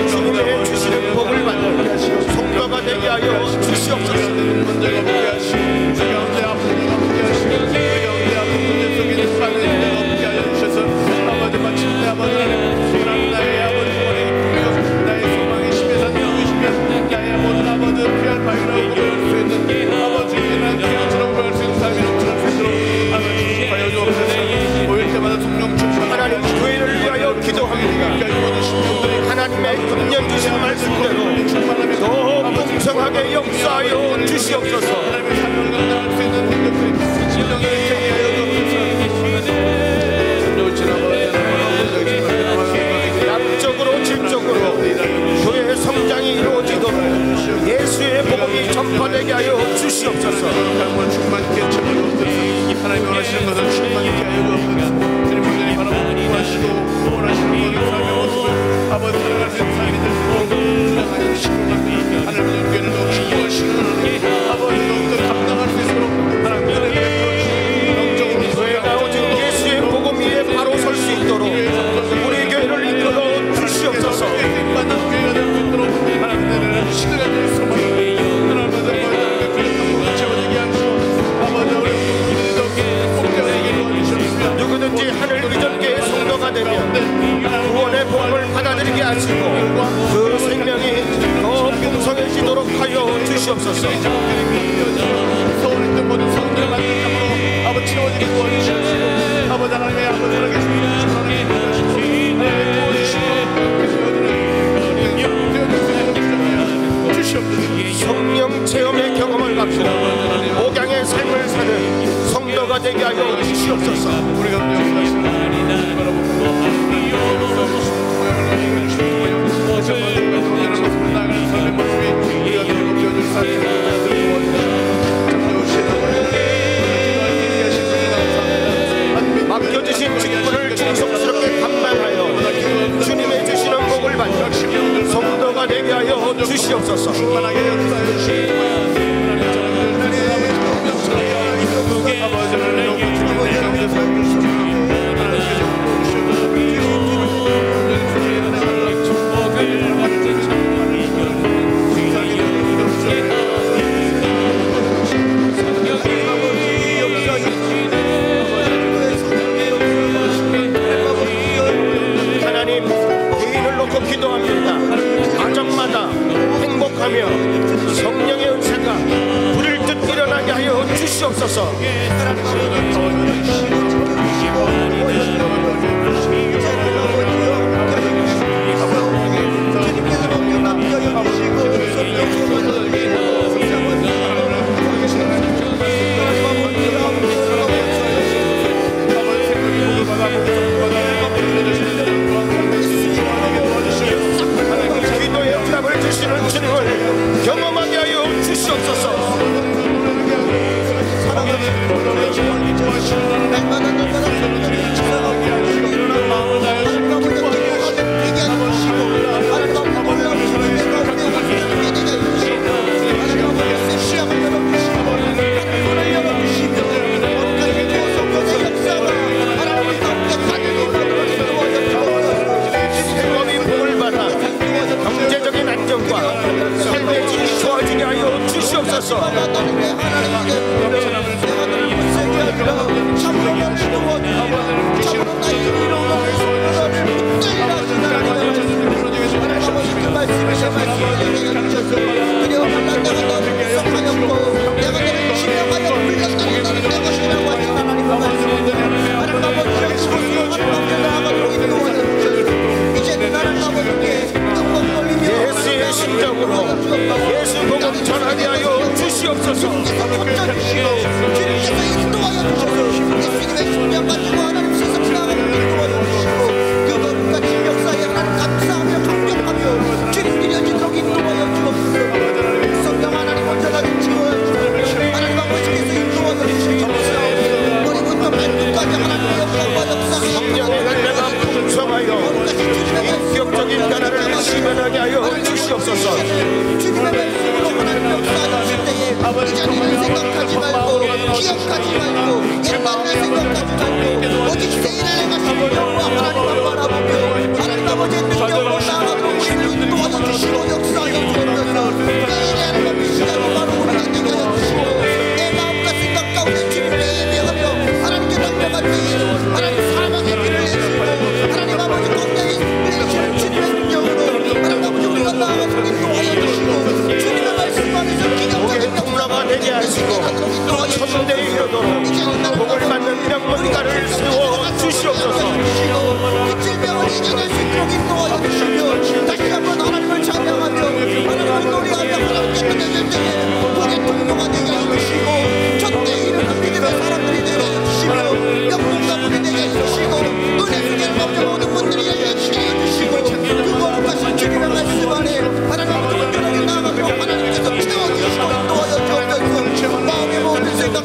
주님의 주시는 복을 받는 성도가 되게 하여 주시옵소서. 문제가 없게 하시고 그 가운데 아픈 이가 없게 하시고 그 가운데 아픈 문제 속에 사는 이가 없게 하여 주셔서 아버지 마침내 아버지 하나님 나의 아버지 원의 기쁨이요 나의 소망의 심의 산성이시며 나의 모든 아버지 피할 바위라고 부를 수 있는 아버지 난 귀한처럼 구할 수 있는 삶이 넘쳐날 수 있도록 아버지 축복하여 주옵소서. 모일 때마다 성령 충만 하나님 교회를 위하여 기도합니다. 하나님의 금년 주신 말씀대로 더 풍성하게 역사하여 주시옵소서. 하나님의 사명을 감당할 수 있는 능력들이 진정을 행하여 양적으로 질적으로 교회의 성장이 이루어지도록 예수의 복음이 전파되게 하여 주시옵소서. 하나님이 원하시는 것을 충만히 하여 주옵소서. 주님 온전히 바라보고 원하시고 원하시는 모든 삶의 모습을 아버지 살아갈 수 있는 삶이 될 수 있도록 주장하여 주시고 하나님의 교회를 더 기뻐하시는 하나님 아버지 더욱더 감당할 수 있도록 하나님의 은혜를 베풀어 주시고 영적으로 교회가 오직 예수의 복음 위에 바로 설 수 있도록 우리 교회를 이끌어 주시옵소서. 받는 교회가 될 수 있도록 하나님의 은혜를 시대가 될 수 있도록 하나님의 교회 채워지게 하시고 아버지 우리 우리들이 더 복되어지게 도와주시옵시며 누구든지 하늘 의전계의 성도가 되면 구원의 복음을 받아들이게 하시고 그 생명이 더 풍성해지도록 하여 주시옵소서. 서울에 있던 모든 성들을 만든 감으로 아버지 채워지게 도와주시옵시고 아버지 하나님의 아버지에게 성령 체험의 경험을 갖고 목양의 삶을 사는 성도가 되게 하여 주시옵소서. 우리가 역사하시는 하나님을 바라보고 나아가는 삶의 모습이 우리가 되고 되어줄 맡겨주신 직분을 충성스럽게 감당하여 주님의 주시는 복을 받는 성도가 되게 하여 주시옵소서. 충만하게 역사해 주시고 하나님 개인을 놓고 기도합니다. 가정마다 행복하며 성령의 은사가 불을 듯 일어나게 하여 주시옵소서. 기도의 응답을 주시는 주님을 경험하게 하여 주시옵소서.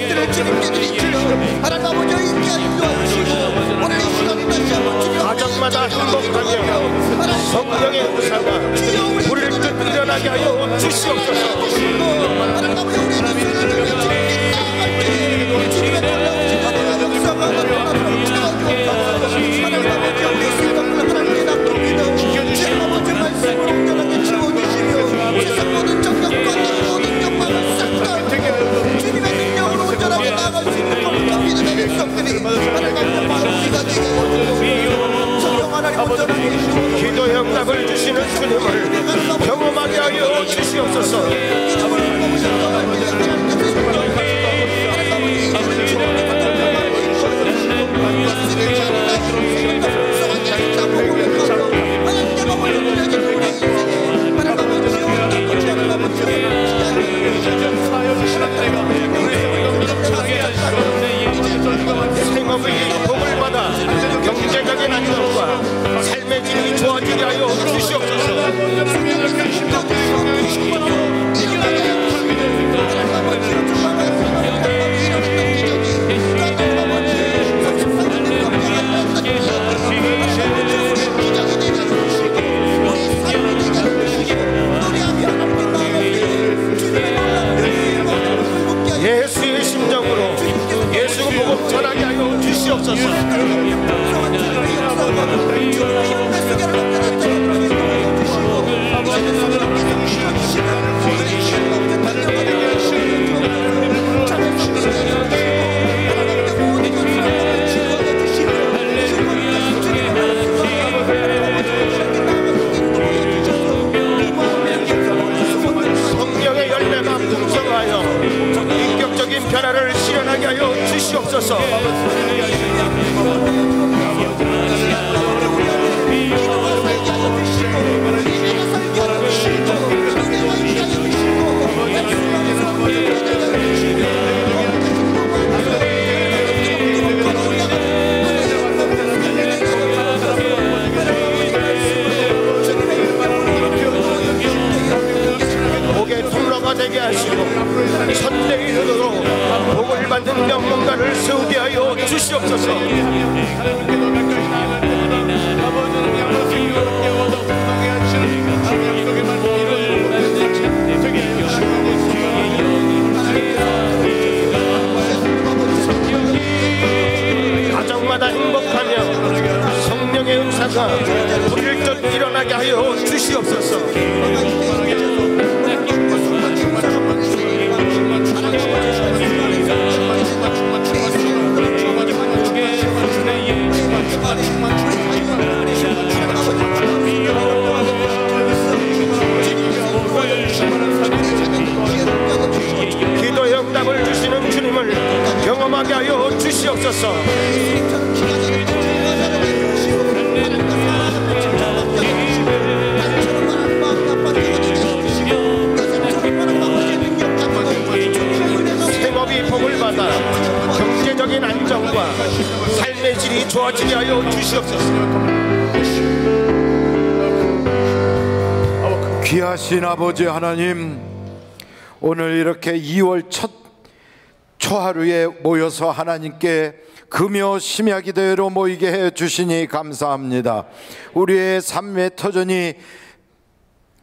것들을 주님께 드리시며 하나님 아버지 있게 하시고 오늘 이 시간에 다시 한번 주님 가정마다 행복하며 성령의 은사가 우리를 또 일어나게 하여 주시옵소서. 하나님 아버지 우리의 손을 들며 주님께 나아갈 때 주님의 놀라우신 하나님의 역사가 하나님 아버지 우리의 생각을 하나님께 납득이며 주님 아버지 말씀을 온전하게 채워주시며 세상 모든 정력과 모든 영광을 싹다 주님의 능력으로 온전하게 나아갈 수 있는 거룩한 믿음의 백성들이 하나님 앞에 우리가 되게 성령 하나님 온전하게 해주시고 기도 응답을 주시는 주님을 경험하게 하여 주시옵소서. 생업의 복을 받아 경제적인 안정과 삶의 질이 좋아지게 하여 주시옵소서. 예수의 심정으로 예수 복음 전하게 하여 주시옵소서. 성령의 열매가 풍성하여 인격적인 변화를 실현하게 하여 주시옵소서. 복의 통로가 되게 하시고 선대의 눈으로 복을 받는 명문가를 세우게 하여 주시옵소서. 가정마다 행복하며 성령의 은사가 우리를 또 일어나게 하여 주시옵소서. 기도의 응답을 주시는 주님을 경험하게 하여 주시옵소서. 생업이 복을 받아 경제적인 안정과 삶의 질이 좋아지게 하여 주시옵소서. 귀하신 아버지 하나님, 오늘 이렇게 2월 첫 초하루에 모여서 하나님께 금요 심야 기도회로 모이게 해 주시니 감사합니다. 우리의 삶의 터전이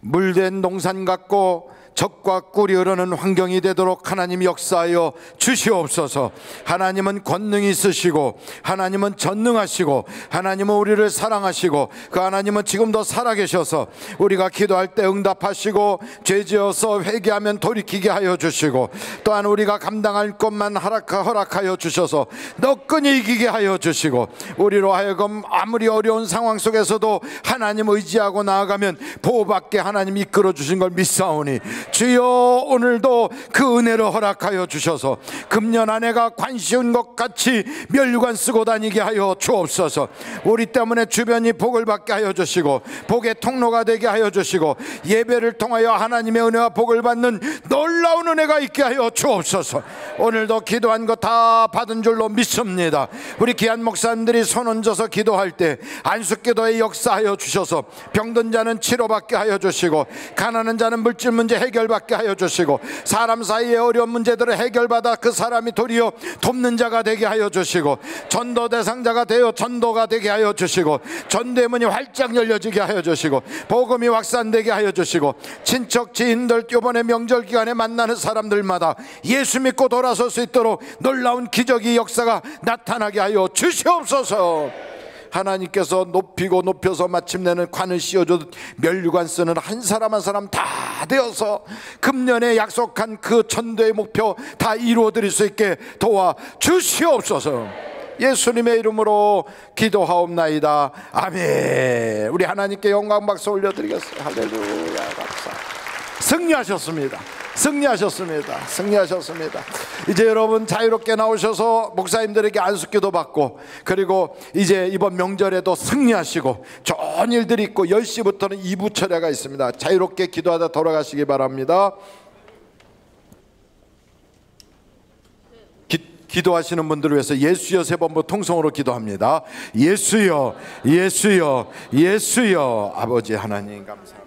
물된 농산 같고 적과 꿀이 흐르는 환경이 되도록 하나님 역사하여 주시옵소서. 하나님은 권능이 있으시고 하나님은 전능하시고 하나님은 우리를 사랑하시고 그 하나님은 지금도 살아계셔서 우리가 기도할 때 응답하시고 죄지어서 회개하면 돌이키게 하여 주시고 또한 우리가 감당할 것만 허락하여 주셔서 너끈히 이기게 하여 주시고 우리로 하여금 아무리 어려운 상황 속에서도 하나님 의지하고 나아가면 보호받게 하나님 이끌어 주신 걸 믿사오니 주여 오늘도 그 은혜를 허락하여 주셔서 금년 한 해가 관시운 것 같이 면류관 쓰고 다니게 하여 주옵소서. 우리 때문에 주변이 복을 받게 하여 주시고 복의 통로가 되게 하여 주시고 예배를 통하여 하나님의 은혜와 복을 받는 놀라운 은혜가 있게 하여 주옵소서. 오늘도 기도한 거 다 받은 줄로 믿습니다. 우리 귀한 목사님들이 손 얹어서 기도할 때 안수기도에 역사하여 주셔서 병든 자는 치료받게 하여 주시고 가난한 자는 물질 문제 해결 해결받게 하여 주시고, 사람 사이의 어려운 문제들을 해결받아 그 사람이 도리어 돕는 자가 되게 하여 주시고, 전도 대상자가 되어 전도가 되게 하여 주시고, 전도의 문이 활짝 열려지게 하여 주시고, 복음이 확산되게 하여 주시고, 친척 지인들 이번에 명절 기간에 만나는 사람들마다 예수 믿고 돌아설 수 있도록 놀라운 기적의 역사가 나타나게 하여 주시옵소서. 하나님께서 높이고 높여서 마침내는 관을 씌워주듯 면류관 쓰는 한 사람 한 사람 다 되어서 금년에 약속한 그 전도의 목표 다 이루어드릴 수 있게 도와 주시옵소서. 예수님의 이름으로 기도하옵나이다. 아멘. 우리 하나님께 영광 박수 올려드리겠어요. 할렐루야. 감사. 승리하셨습니다. 승리하셨습니다. 승리하셨습니다. 이제 여러분 자유롭게 나오셔서 목사님들에게 안수기도 받고, 그리고 이제 이번 명절에도 승리하시고 좋은 일들이 있고 10시부터는 2부 철야가 있습니다. 자유롭게 기도하다 돌아가시기 바랍니다. 기도하시는 분들을 위해서 예수여 세 번 통성으로 기도합니다. 예수여, 예수여, 예수여. 아버지 하나님 감사합니다.